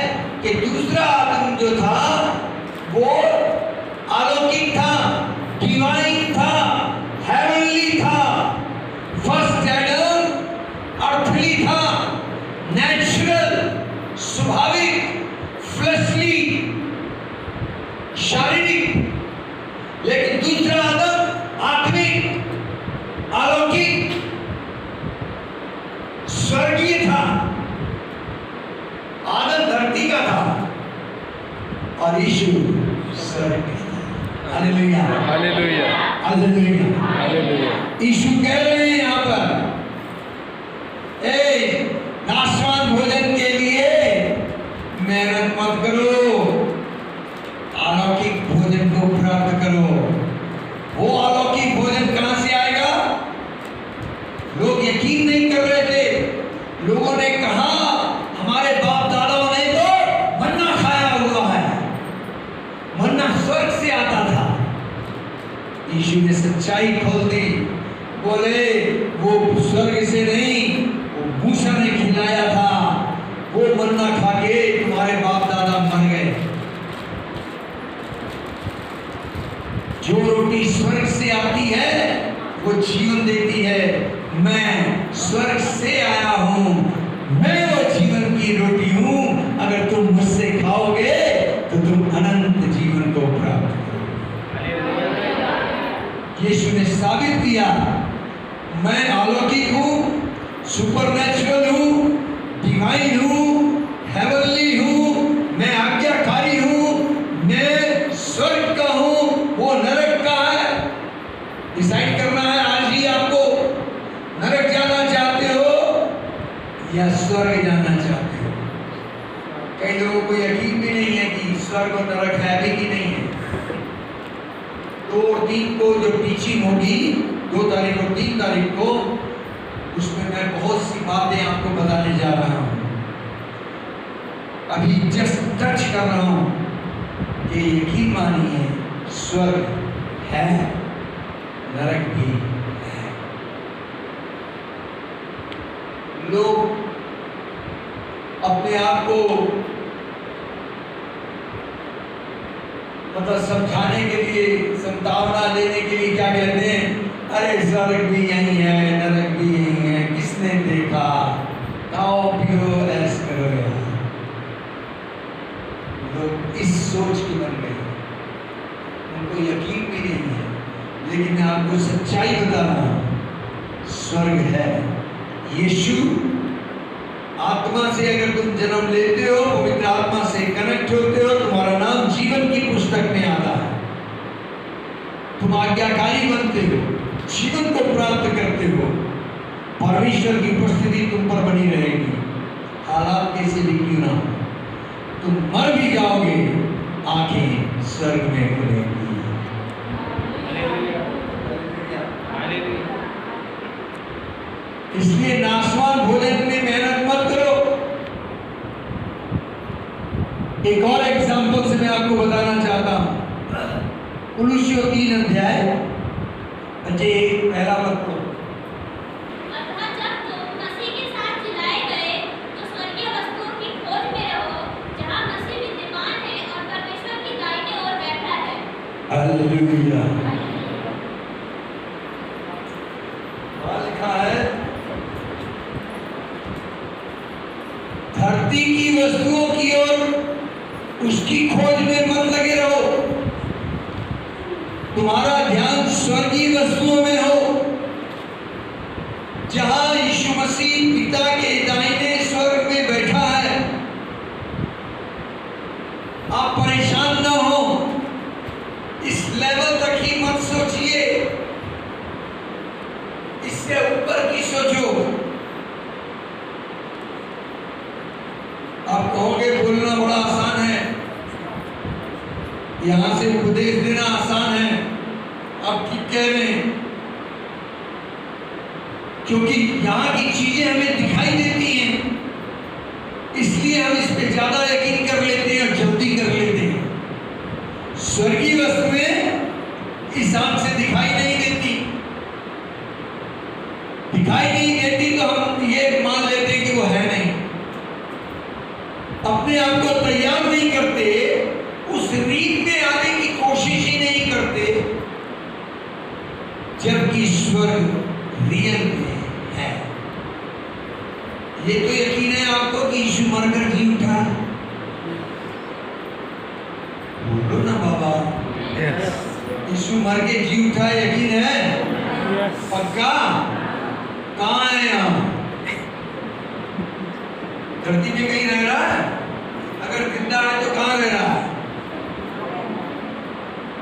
कि दूसरा आदम जो था वो अलौकिक था, डिवाइन था, हेवनली था। फर्स्ट एडम अर्थली था, नेचुरल, स्वाभाविक, फ्लeshly, शारीरिक। लेकिन दूसरा आदम आत्मिक, अलौकिक, स्वर्गीय था। आदम धरती का था और यीशु स्वर्ग का था। Hallelujah, hallelujah, hallelujah, hallelujah. यीशु कह रहे हैं यहाँ पर, नाशवान भोजन के लिए मेहनत मत करो, अलौकिक भोजन को प्राप्त करो। वो अलौकिक भोजन कहां से आएगा? लोग यकीन नहीं कर रहे थे। लोगों ने कहा हमारे बाप दादाओं ने तो मन्ना खाया हुआ है, मन्ना स्वर्ग से आता था। यीशु ने सच्चाई खोल दी, बोले वो स्वर्ग से नहीं, वो मूसा ने खिलाया था। वो मन्ना खा के तुम्हारे बाप दादा मर गए। जो रोटी स्वर्ग से आती है वो जीवन देती है। मैं स्वर्ग से आया हूं, मैं वो जीवन की रोटी हूं। अगर तुम मुझसे खाओगे तो तुम अनंत जीवन को प्राप्त करोगे। यीशु ने साबित किया, मैं अलौकिक हूं, सुपरनेचुरल हूं, डिवाइन हूं, हेवनली हूं, मैं आज्ञाकारी हूं, मैं स्वर्ग का हूं, वो नरक का है। डिसाइड करना है आज ही आपको, नरक जाना चाहते हो या स्वर्ग जाना चाहते हो। कई लोगों को यकीन भी नहीं है कि स्वर्ग और नरक है भी कि नहीं है। 2 और 3 को जो टीचिंग होगी, 2 तारीख और 3 तारीख को, उसमें मैं बहुत सी बातें आपको बताने जा रहा हूं। अभी जस्ट टच कर रहा हूं कि यकीन मानिए स्वर्ग है, नरक भी है। लोग अपने आप को मतलब समझाने के लिए, संतावना देने के लिए क्या कहते हैं, अरे स्वर्ग भी यही है, नरक भी यही है, किसने देखा, खाओ पियो ऐश करो यार। लोग इस सोच के बन गए, उनको यकीन भी नहीं है। लेकिन मैं आपको सच्चाई बता रहा हूं, स्वर्ग है। यीशु आत्मा से अगर तुम जन्म लेते हो, पवित्र आत्मा से कनेक्ट होते हो, तुम्हारा नाम जीवन की पुस्तक में आता है। तुम आज्ञाकारी बनते हो, जीवन को प्राप्त करते हो। परमेश्वर की उपस्थिति तुम पर बनी रहेगी, हालात कैसे भी क्यों ना हो। तुम मर भी जाओगे, आंखें स्वर्ग में खुलेंगी। इसलिए नाशवान भोजन में मेहनत मत करो। एक और एग्जाम्पल से मैं आपको बताना चाहता हूं। कुलुस्सियों 3 अध्याय बच्चे पहला पद पढ़ो। हालेलुया। लिखा है, धरती की वस्तुओं की ओर उसकी खोज में मत लगे रहो। तुम्हारा ध्यान स्वर्गीय वस्तुओं में हो, जहां यीशु मसीह पिता के दाहिने स्वर्ग में बैठा है। आप परेशान न हो, इस लेवल तक ही मत सोचिए, इससे ऊपर की सोचो। आप कहोगे बोलना बड़ा आसान है, यहां से उपदेश देना आसान है। आप ठीक कह रहे हैं, क्योंकि यहां की चीजें हमें दिखाई देती हैं, इसलिए हम इस पे ज्यादा यकीन कर लेते हैं और जल्दी कर लेते हैं। स्वर्गीय वस्तुएं इस आंख से दिखाई नहीं देती, दिखाई नहीं देती तो हम ये मान लेते कि वो है नहीं। अपने आप को तैयार नहीं करते, उस रीत में आने की कोशिश ही नहीं करते, जबकि स्वर्ग रियल में है। ये तो यकीन है आपको कि यीशु मरकर जी उठा। बोलो ना बाबा, यीशु मर के जी उठा, यकीन है? पक्का? कहाँ है यहाँ? धरती में कहीं रह रहा है? अगर जिंदा है तो कहाँ रह रहा है?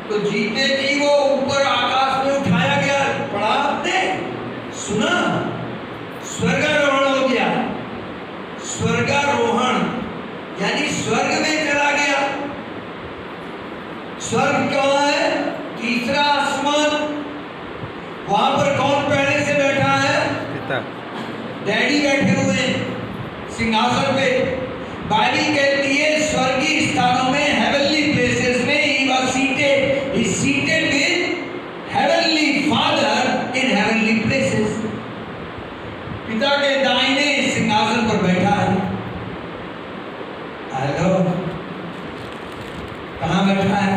तो जीते जी वो ऊपर आकाश में उठाया गया। पढ़ा आपने? सुना? स्वर्गारोहण हो गया। स्वर्गारोहण यानी स्वर्ग में चला गया। स्वर्ग कहाँ है? तीसरा आसमान। वहां पर कौन पहले से बैठा है? पिता। डैडी बैठे हुए सिंहासन पे। बाइबल कहती है स्वर्गीय स्थानों में, हेवनली प्लेसेस में, he was seated with heavenly father in heavenly places। पिता के दाहिने सिंहासन पर बैठा है। हेलो, कहाँ बैठा है?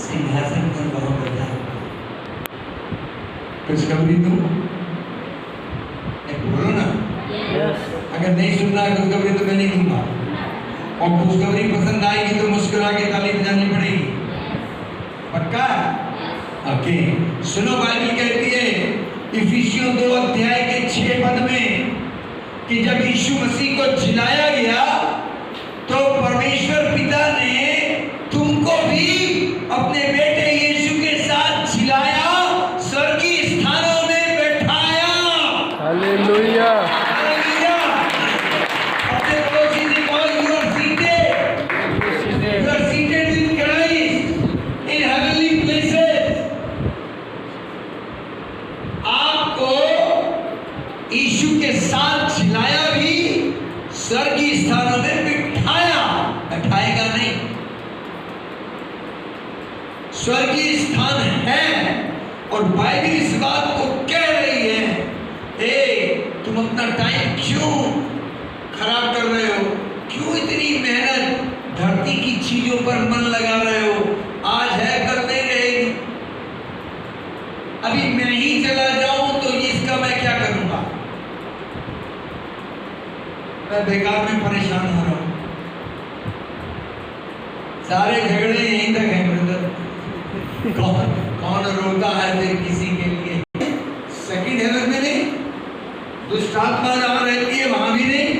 सिंहासन पर वहां बैठा है। खुशखबरी तुम बोलो ना। अगर नहीं सुनना है खुशखबरी तो मैं नहीं दूंगा, और खुशखबरी पसंद आएगी तो मुस्कुरा के ताली बजानी पड़ेगी। पक्का? ओके, सुनो, बाइबल कहती है इफिसियों 2 अध्याय के 6 पद में कि जब यीशु मसीह को जिलाया गया तो परमेश्वर पिता ने तुमको भी अपने बेटे यीशु के साथ जिलाया, स्वर्गीय स्थानों में बैठाया। हालेलुया। हालेलुया। अपने पड़ोसी से कहो, you are seated with Christ in heavenly places। आपको यीशु के साथ जिलाया भी, स्वर्गीय स्थानों में बिठाया। बैठाएगा नहीं, स्वर्गीय स्थान है। और बाइबल इस बात को कह रही है, तुम अपना टाइम क्यों खराब कर रहे हो? क्यों इतनी मेहनत धरती की चीजों पर मन लगा रहे हो? आज है, कल नहीं रहेगी। अभी मैं ही चला जाऊं तो इसका मैं क्या करूंगा? मैं बेकार में परेशान हो रहा हूं। सारे झगड़े यहीं तक हैं ब्रदर। कौन रोता है फिर किसी के लिए? सेकंड हेवन में नहीं, दुष्ट आत्मा जहां रहती है वहां भी नहीं।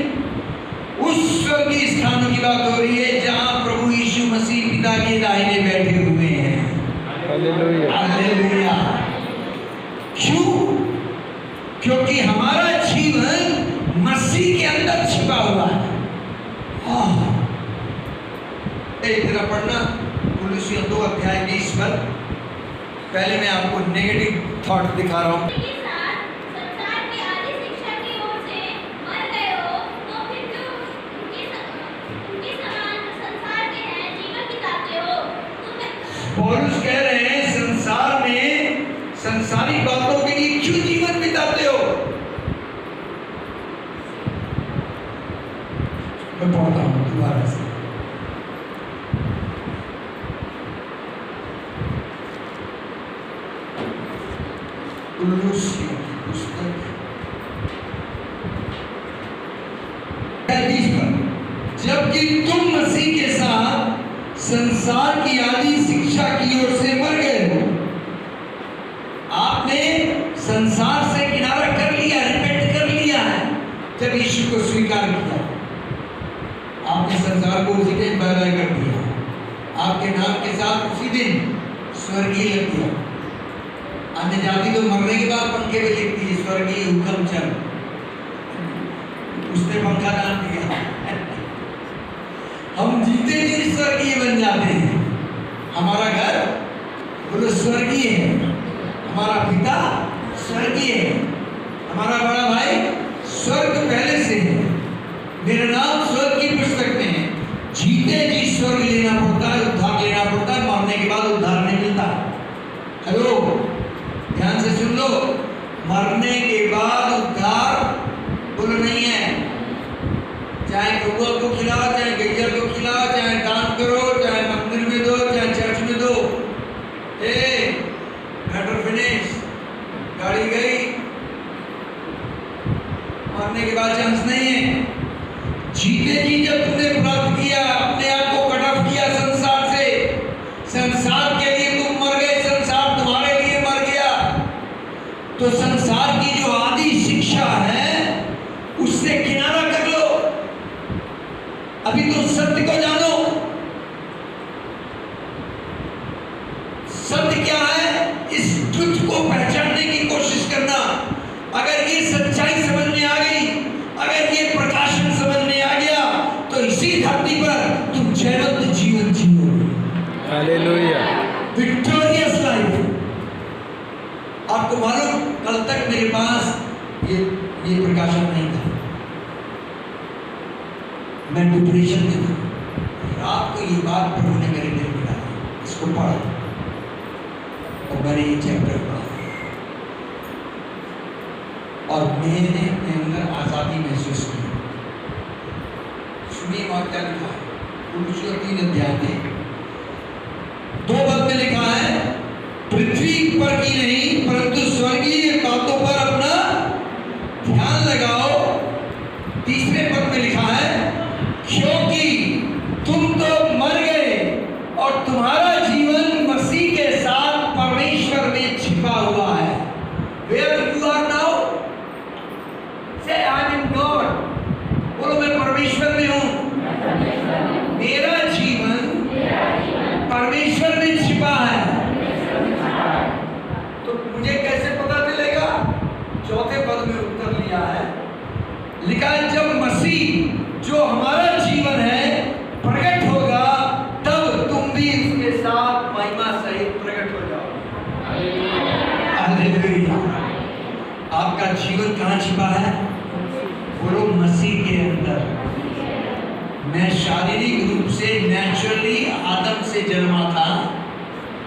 उस स्वर्गीय स्थानों की बात हो रही है जहां प्रभु यीशु मसीह पिता के दाहिने बैठे हुए हैं। हालेलुया। हालेलुया। क्यों? क्योंकि हमारा जीवन मसीह के अंदर छिपा हुआ है। एक तरह पढ़ना कुलुसियों 2 अध्याय 20 पद। पहले मैं आपको नेगेटिव थॉट दिखा रहा हूं। पौलुस कह रहे हैं संसार में संसारिक बातों के लिए क्यों जीवन बिताते हो? मैं पढ़ता हूं दोबारा से। कुलुसियों की पुस्तक 20 पर, जबकि तुम मसीह के साथ संसार की आदि शिक्षा की ओर से मर गए हो। आपने संसार से किनारा कर लिया, रिपेंट कर लिया है जब यीशु को स्वीकार किया। आपने संसार को उसी दिन बाय बाय कर दिया। आपके नाम के साथ उसी दिन स्वर्गीय लिख दिया। अन्य जाति तो मरने के बाद पंखे पे लिखती है स्वर्गीय हुक्म चल, उसने पंखा नाम दिया। हम जीते जी स्वर्गीय बन जाते हैं। हमारा घर बोलो स्वर्गीय है, हमारा पिता स्वर्गीय है, हमारा बड़ा भाई स्वर्ग पहले से है, मेरा नाम स्वर्ग की पुस्तक में है। जीते जी स्वर्ग लेना पड़ता है, उद्धार लेना पड़ता है। मरने के बाद उद्धार नहीं मिलता। हेलो, ध्यान से सुन लो, मरने तो संसार की जो आदि शिक्षा है उससे किनारा कर लो। अभी तो सत्य को जानो। सत्य क्या है, इस ट्रुथ को पहचानने की कोशिश करना। अगर ये सच्चाई समझ में आ गई, अगर ये प्रकाशन समझ में आ गया, तो इसी धरती पर तुम जयवंत जीवन जियोगे। हालेलुया। Victorious life. आपको मालूम, कल तक मेरे पास ये प्रकाशन नहीं था। मैं डिप्रेशन में था। रात को ये बात प्रभु ने मेरे दिल में डाली, इसको पढ़ा और मैंने ये चैप्टर पढ़ा और मैंने अपने अंदर आजादी महसूस की। सुनिए वहां क्या लिखा है, कुलुस्सियों 3 अध्याय में 2 पद में लिखा है, पृथ्वी पर की नहीं परंतु स्वर्गीय बातों पर अपना ध्यान लगाओ। तीसरे पद में लिखा है, क्योंकि तुम तो मर गए और तुम्हारा जीवन मसीह के साथ परमेश्वर में छिपा हुआ है। Where you are now? Say I am in God. बोलो मैं परमेश्वर में हूँ। मेरा जीवन परमेश्वर में छिपा है। तो मुझे कैसे पता चलेगा? चौथे पद में उत्तर लिया है, लिखा है, जब मसीह जो हमारा जीवन है प्रकट होगा, तब तुम भी उसके साथ महिमा सहित प्रकट हो जाओ। हालेलुया। आपका जीवन कहाँ छिपा है? बोलो मसीह के अंदर। मैं शारीरिक रूप से नेचुरली आदम से जन्मा था,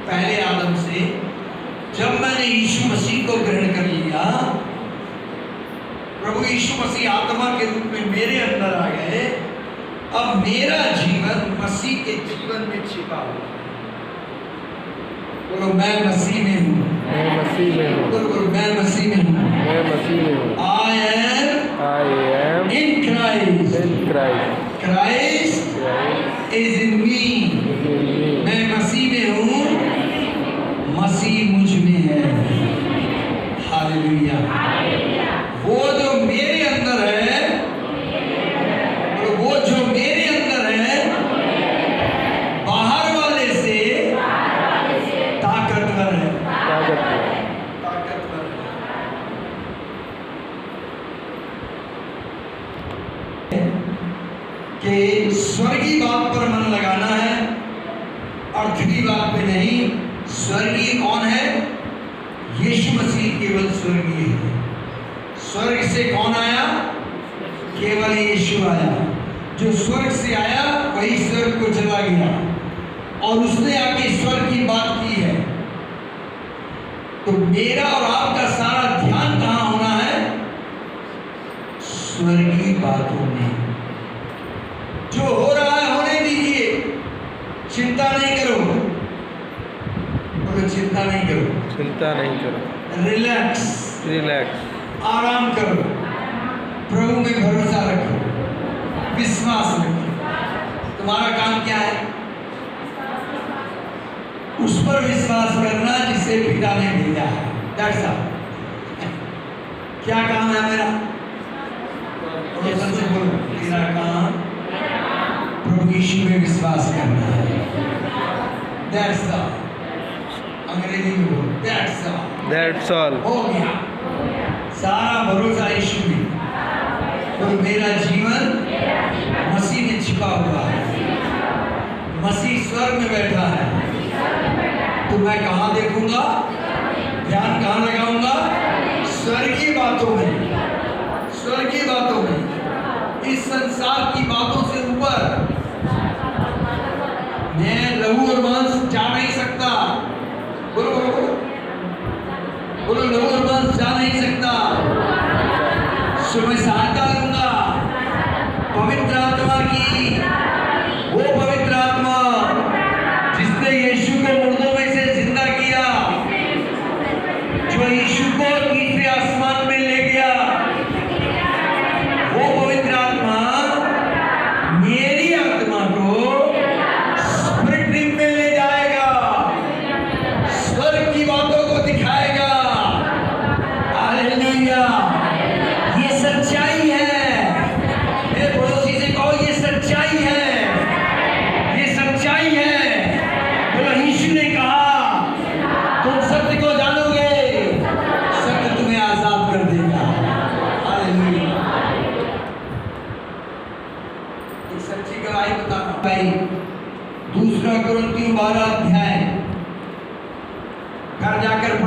पहले आदम से। जब मैंने यीशु मसीह को ग्रहण कर लिया, प्रभु यीशु मसीह आत्मा के रूप में मेरे अंदर आ गए। अब मेरा जीवन मसीह के जीवन में छिपा हुआ। बोलो मैं मसीह में हूँ। मैं मसीह में हूँ। बोलो मैं मसीह में हूँ। मैं मसीह में हूँ। I am in Christ. In Christ. Christ is in me. मैं मसीह में हूँ, मसीह मुझ में है। हालेलुया। वो जो मेरे अंदर है, वो जो मेरे अंदर है, बाहर वाले से ताकतवर है। ताकतवर है कि स्वर्गीय बात पर मन लगाना है, अर्थी बात पे नहीं। स्वर्गीय कौन है? यीशु मसीह केवल स्वर्गीय है। स्वर्ग से कौन आया? केवल यीशु आया। जो स्वर्ग से आया वही स्वर्ग को चला गया और उसने आके स्वर्ग की बात की है। तो मेरा और आपका सारा ध्यान कहाँ होना है? स्वर्गीय बातों में। जो हो रहा है होने दीजिए, चिंता नहीं करो। बोलो चिंता नहीं करो। चिंता नहीं करो। रिलैक्स। रिलैक्स। आराम करो, प्रभु में भरोसा रखो, विश्वास रखो। तुम्हारा काम क्या है? उस पर विश्वास करना जिसे पिता ने भेजा है। That's all। क्या काम है मेरा? सबसे बोलो, मेरा काम प्रभु यीशु में विश्वास करना है। That's all। अंग्रेजी में बोलो, That's all। That's all। हो गया। सारा भरोसा यीशु में। तो मेरा जीवन मसीह में छिपा हुआ है। मसीह स्वर्ग में बैठा है। तो मैं कहाँ देखूंगा? ध्यान कहाँ लगाऊंगा? स्वर्गीय बातों में। स्वर्गीय बातों में। इस संसार की बातों से ऊपर मैं लहू और मांस जा नहीं सकता। बोलो बोलो बोलो बोलो, लहू और मांस जा नहीं सकता। सो मैं सहायता लूंगा पवित्र आत्मा की। वो पवित्र आत्मा जिसने यीशु को मुर्दों में से जिंदा किया, जो यीशु को तीसरे आसमान में ले गया, वो पवित्र आत्मा मेरी आत्मा को स्पिरिट में ले जाएगा, स्वर्ग की बातों को दिखाएगा।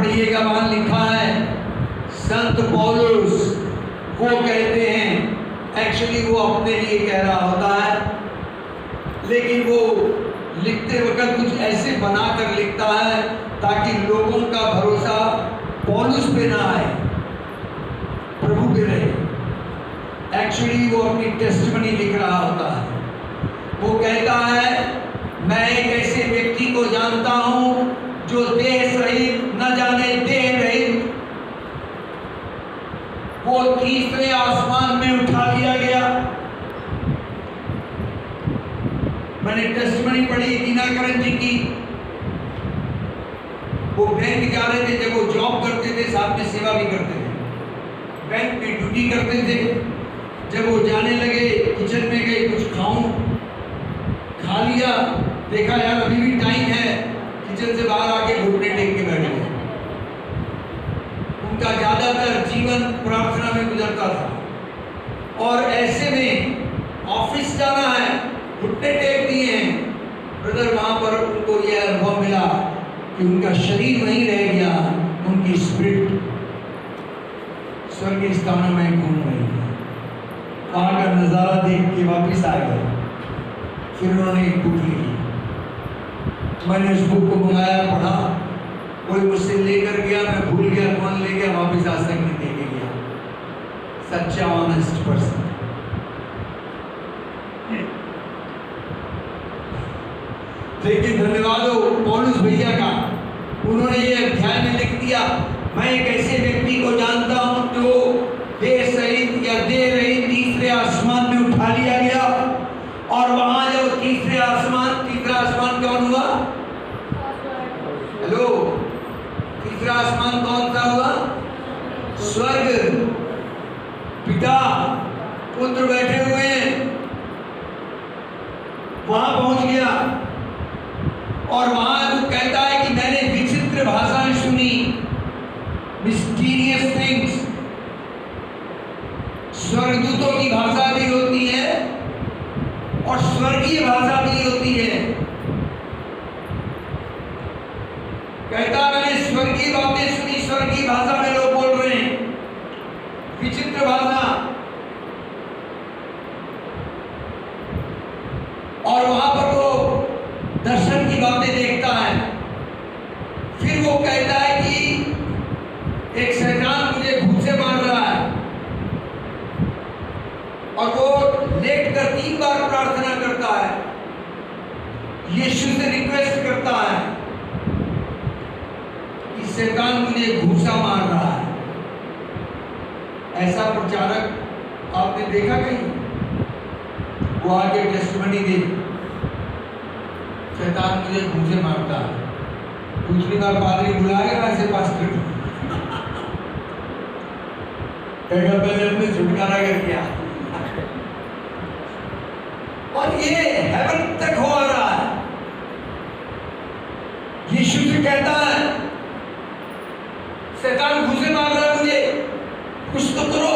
पढ़िएगा, वहां लिखा है संत पौलुस वो कहते हैं, एक्चुअली वो अपने लिए कह रहा होता है, लेकिन वो लिखते वक्त कुछ ऐसे बनाकर लिखता है ताकि लोगों का भरोसा पौलुस पे ना आए, प्रभु पे रहे। एक्चुअली वो अपनी टेस्टिमनी लिख रहा होता है। वो कहता है, मैं एक ऐसे व्यक्ति को जानता हूं जो देह सहित न जाने देह रहित वो तीसरे आसमान में उठा लिया गया। मैंने टेस्टिमनी पढ़ी दिनाकरण जी की। वो बैंक जा रहे थे, जब वो जॉब करते थे साथ में सेवा भी करते थे, बैंक में ड्यूटी करते थे। जब वो जाने लगे, किचन में गए, कुछ खाऊं, खा लिया, देखा यार अभी भी टाइम है, किचन से बाहर आके घुटने टेक के बैठ गए। उनका ज्यादातर जीवन प्रार्थना में गुजरता था और ऐसे में ऑफिस जाना है, घुटने टेक दिए हैं। ब्रदर वहां पर उनको यह अनुभव मिला कि उनका शरीर वहीं रह गया, उनकी स्पिरिट स्वर्गीय स्थानों में घूम रही है। वहां का नजारा देख के वापिस आ गए। फिर उन्होंने एक बुक लिखी, मैंने उस बुक को मंगाया, पढ़ा, कोई मुझसे लेकर गया, मैं भूल गया कौन ले गया, वापिस आज तक नहीं देके गया। सच्चा ऑनेस्ट पर्सन। लेकिन धन्यवाद हो पौलुस भैया का, उन्होंने ये अध्याय में लिख दिया, मैं एक ऐसे व्यक्ति को जानता हूं जो देह सहित या देह रहित तीसरे आसमान में उठा लिया गया। और वहां जब तीसरा आसमान कौन हुआ? हेलो, तीसरा आसमान कौन सा हुआ? स्वर्ग। पिता पुत्र बैठे हुए हैं, वहां पहुंच गया और वहां वो कहता है कि मैंने विचित्र भाषाएं सुनी, मिस्टीरियस थिंग्स। स्वर्गदूतों की भाषा भी होती है और स्वर्गीय भाषा भी होती है। कहता मैंने स्वर्गीय बातें सुनी, स्वर्गीय भाषा में लोग बोल रहे हैं, विचित्र भाषा। और वहां पर वो दर्शन की बातें देखता है। फिर वो कहता है कि एक शैतान मुझे भूत से मार रहा है और वो लेट कर 3 बार प्रार्थना करता है, यीशु से रिक्वेस्ट करता है कि शैतान मुझे घूसा मार रहा है। ऐसा प्रचारक आपने देखा कहीं? वो आगे टेस्टिमनी दे, शैतान मुझे घूसे मारता है। दूसरी बार पादरी बुलाएगा ऐसे पास्टर, कहेगा पहले अपने छुटकारा कर किया। और ये हेवन तक हो रहा है। यीशु से कहता है शैतान घुसे मार रहा है मुझे, कुछ तो करो।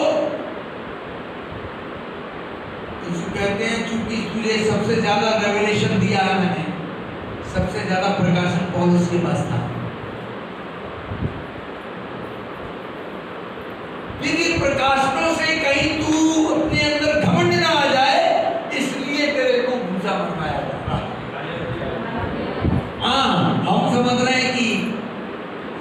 यीशु कहते हैं चूंकि तुझे सबसे ज्यादा रेवलेशन दिया है मैंने, सबसे ज्यादा प्रकाशन पौलुस के पास था। तेरी प्रकाशनों से कहीं तू अपने अंदर घमंड ना आ जाए, इसलिए तेरे को घूसा मरवाया जा। हाँ, हम समझ रहे हैं कि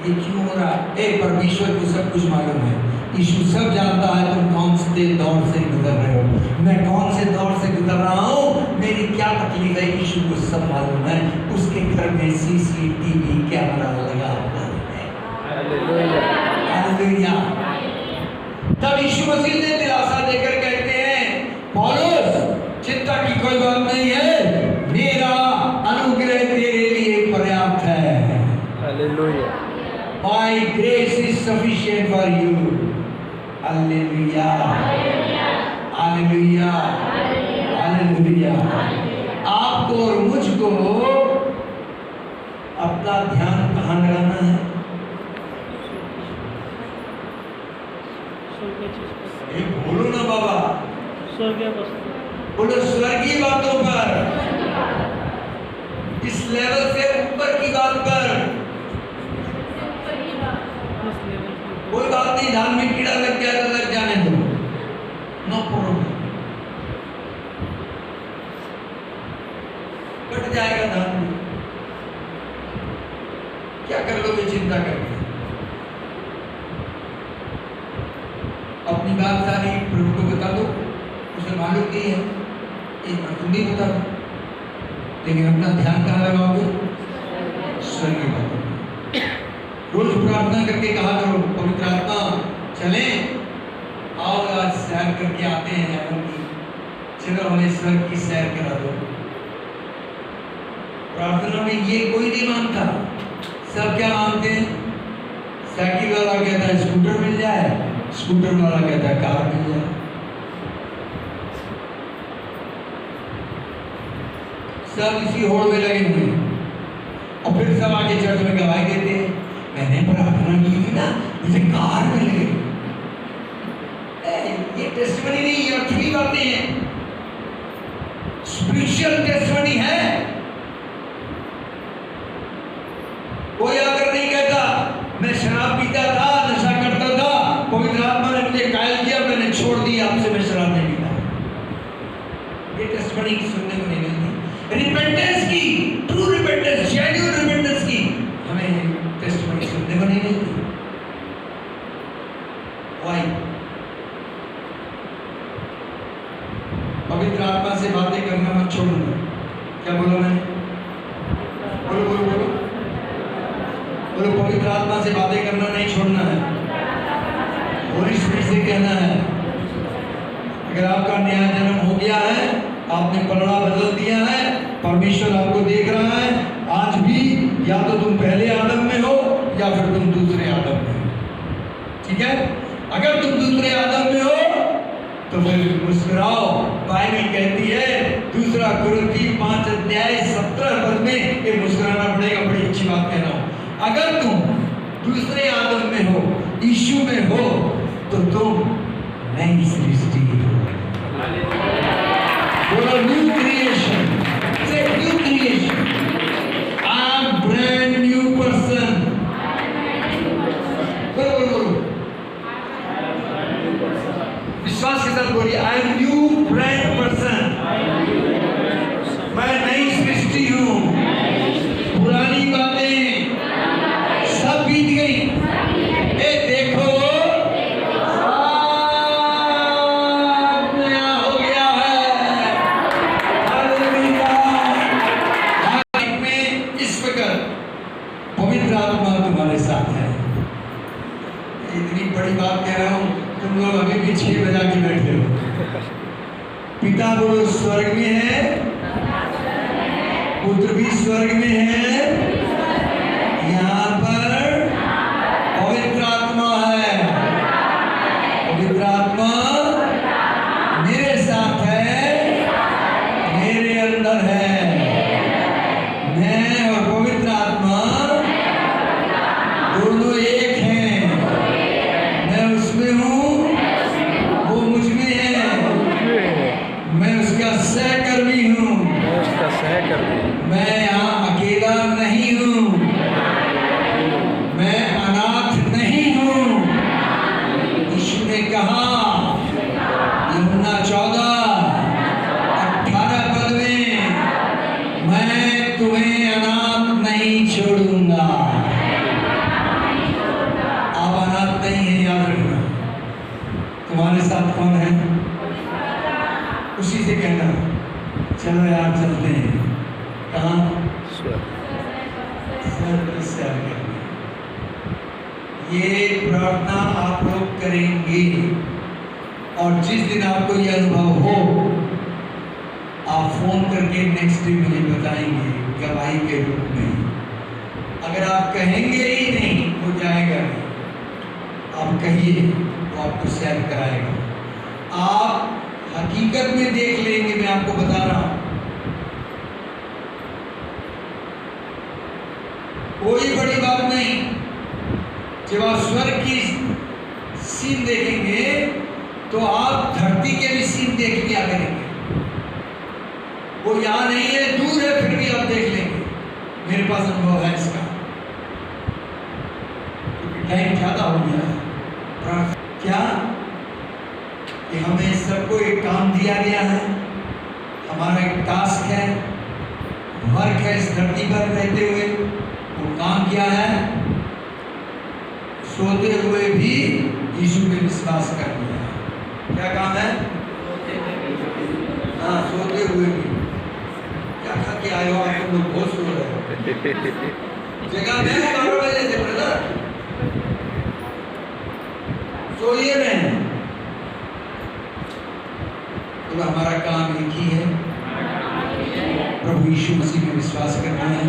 ये क्यों हो रहा है। परमेश्वर को सब कुछ मालूम है, यीशु सब जानता है तुम कौन से दौर से गुजर रहे हो, मैं कौन से दौर से गुजर रहा हूँ, मेरी क्या तकलीफ है, यीशु को सब मालूम है। उसके घर में CCTV कैमरा लगा हुआ है। हालेलुया। तब यीशु मसीह ने दिलासा देकर कहते हैं पौलुस चिंता की कोई बात नहीं है, मेरा अनुग्रह तेरे लिए पर्याप्त है। Hallelujah. My grace is sufficient for you. Hallelujah. Hallelujah. Hallelujah. आपको और मुझको अपना ध्यान कहाँ लगाना है? ये बोलो ना बाबा, बोलो स्वर्गीय बातों पर, इस लेवल से ऊपर की बात पर। आपकी दाल में कीड़ा लग गया तो लग जाने दो, नो प्रॉब्लम, कट जाएगा दाल में, क्या कर लोगे चिंता करके। अपनी बात सारी प्रभु को बता दो, उसे मालूम नहीं है, एक बार तुम भी बता दो, लेकिन अपना ध्यान कहाँ लगाओगे? स्वर्ग की बातों में। रोज प्रार्थना करके कहा करो, पवित्र आत्मा चले आओ, आज सैर करके आते हैं हेवन की, चलो हमें स्वर्ग की सैर करा दो। प्रार्थना में ये कोई नहीं मानता, सब क्या मानते हैं? साइकिल वाला कहता है स्कूटर मिल जाए, स्कूटर वाला कहता है कार मिल जाए। सब इसी होड़ में लगे हुए हैं, और फिर सब आगे चर्च में गवाही देते हैं, मैंने प्रार्थना की थी ना, मुझे कार मिल गई। ये टेस्टिमनी नहीं, ये अर्थी बातें हैं, स्पिरिचुअल टेस्टिमनी है। कोई आकर नहीं कहता मैं शराब पीता था, नशा करता था, पवित्र आत्मा ने मुझे कायल किया, मैंने छोड़ दिया, आपसे मैं शराब नहीं पीता। ये टेस्टिमनी सुनने को नहीं मिलती। रिपेंटेंस की, ट्रू रिपेंटेंस, जेन्युइन रिपेंटेंस की हमें टेस्टिमनी सुनने को नहीं मिलती। Why? पवित्र आत्मा से बातें करना मत छोड़ना। क्या बोला मैंने? बोलो बोलो बोलो बोलो, पवित्र आत्मा से बातें करना नहीं छोड़ना है, होली स्पिरिट से कहना है। अगर आपका नया जन्म हो गया है, आपने पलड़ा बदल दिया है, परमेश्वर आपको देख रहा है आज भी, या तो तुम पहले आदम में हो या फिर तुम दूसरे आदम में हो, ठीक है? अगर तुम दूसरे आदम में हो तो फिर मुस्कुराओ। बाइबल कहती है दूसरा कुरिन्थी 5:17 में, ये मुस्कुराना पड़ेगा, बड़ी अच्छी बात कह रहा हूं। अगर तुम दूसरे आदम में हो, यीशु में हो, तो तुम नई सृष्टि हो। बोलो न्यू क्रिएशन, से new creation, I am brand new person. बोलो बोलो, विश्वास के साथ बोलिए, I am new brand person, मैं नई सृष्टि हूँ, पुरानी बातें सब बीत गई, ए देखो सब नया हो गया है। हालेलुया। लाइफ में इस वक्त पवित्र आत्मा तुम्हारे साथ है। इतनी बड़ी बात कह रहा हूँ, तुम लोग अभी भी 6 बजा के बैठे हो। पिता बोलो स्वर्ग में है, पुत्र भी स्वर्ग में है, यहाँ पर पवित्र आत्मा है। पवित्र आत्मा मेरे साथ है, मेरे अंदर है। मैं और पवित्र आत्मा दोनों एक हैं। मैं उसमें हूँ, वो मुझ में है। मैं उसका सहकर्मी हूँ, मैं यहाँ अकेला नहीं हूँ, मैं अनाथ नहीं हूँ। यीशु ने कहा यूहन्ना 14:18 में, मैं तुम्हें अनाथ नहीं छोड़ूंगा। आप अनाथ नहीं है, याद रखना। तुम्हारे साथ कौन है? उसी से कहना चलो यार चलते हैं। कहाँ? ये प्रार्थना आप लोग करेंगे, और जिस दिन आपको ये अनुभव हो, आप फोन करके नेक्स्ट डे मुझे बताएंगे गवाही के रूप में। अगर आप कहेंगे ही नहीं हो जाएगा नहीं, आप कहिए, वो आपको शेयर कराएगा। आप हकीकत में देख लेंगे, मैं आपको बता रहा हूं। कोई बड़ी बात नहीं। जब आप स्वर्ग की सीन देखेंगे तो आप धरती के भी सीन देख लिया करेंगे। वो यहाँ नहीं है, दूर है, फिर भी आप देख लेंगे। मेरे पास अनुभव है इसका, क्योंकि टाइम ज्यादा हो गया है। क्या कि हमें सबको एक काम दिया गया है, हमारा एक टास्क है, वर्क है इस धरती पर रहते हुए। वो काम क्या है? सोते हुए भी यीशु पे विश्वास करना है। क्या काम है? हाँ, सोते हुए भी। क्या खा के आए हो आप लोग? बहुत सो रहे हो। जगह में 12 बजे से ब्रदर सोइए नहीं। तो हमारा काम एक ही है, प्रभु यीशु मसीह में विश्वास करना है।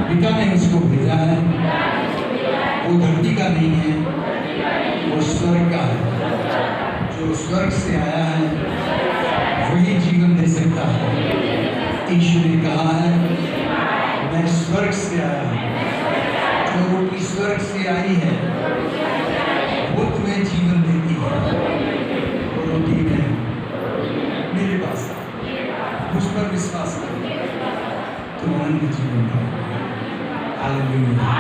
पिता ने उसको भेजा है, वो धरती का नहीं है, वो स्वर्ग का है। जो स्वर्ग से आया है वही जीवन दे सकता है। यीशु ने कहा है, मैं स्वर्ग से आया हूँ। जो रोटी स्वर्ग से आई है वो तुम्हें जीवन देती है। वो रोटी में मेरे पास मुझ पर विश्वास करो, तुम अनंत जीवन पाओगे। हालेलुया।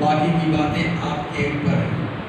बाकी की बातें आपके ऊपर है।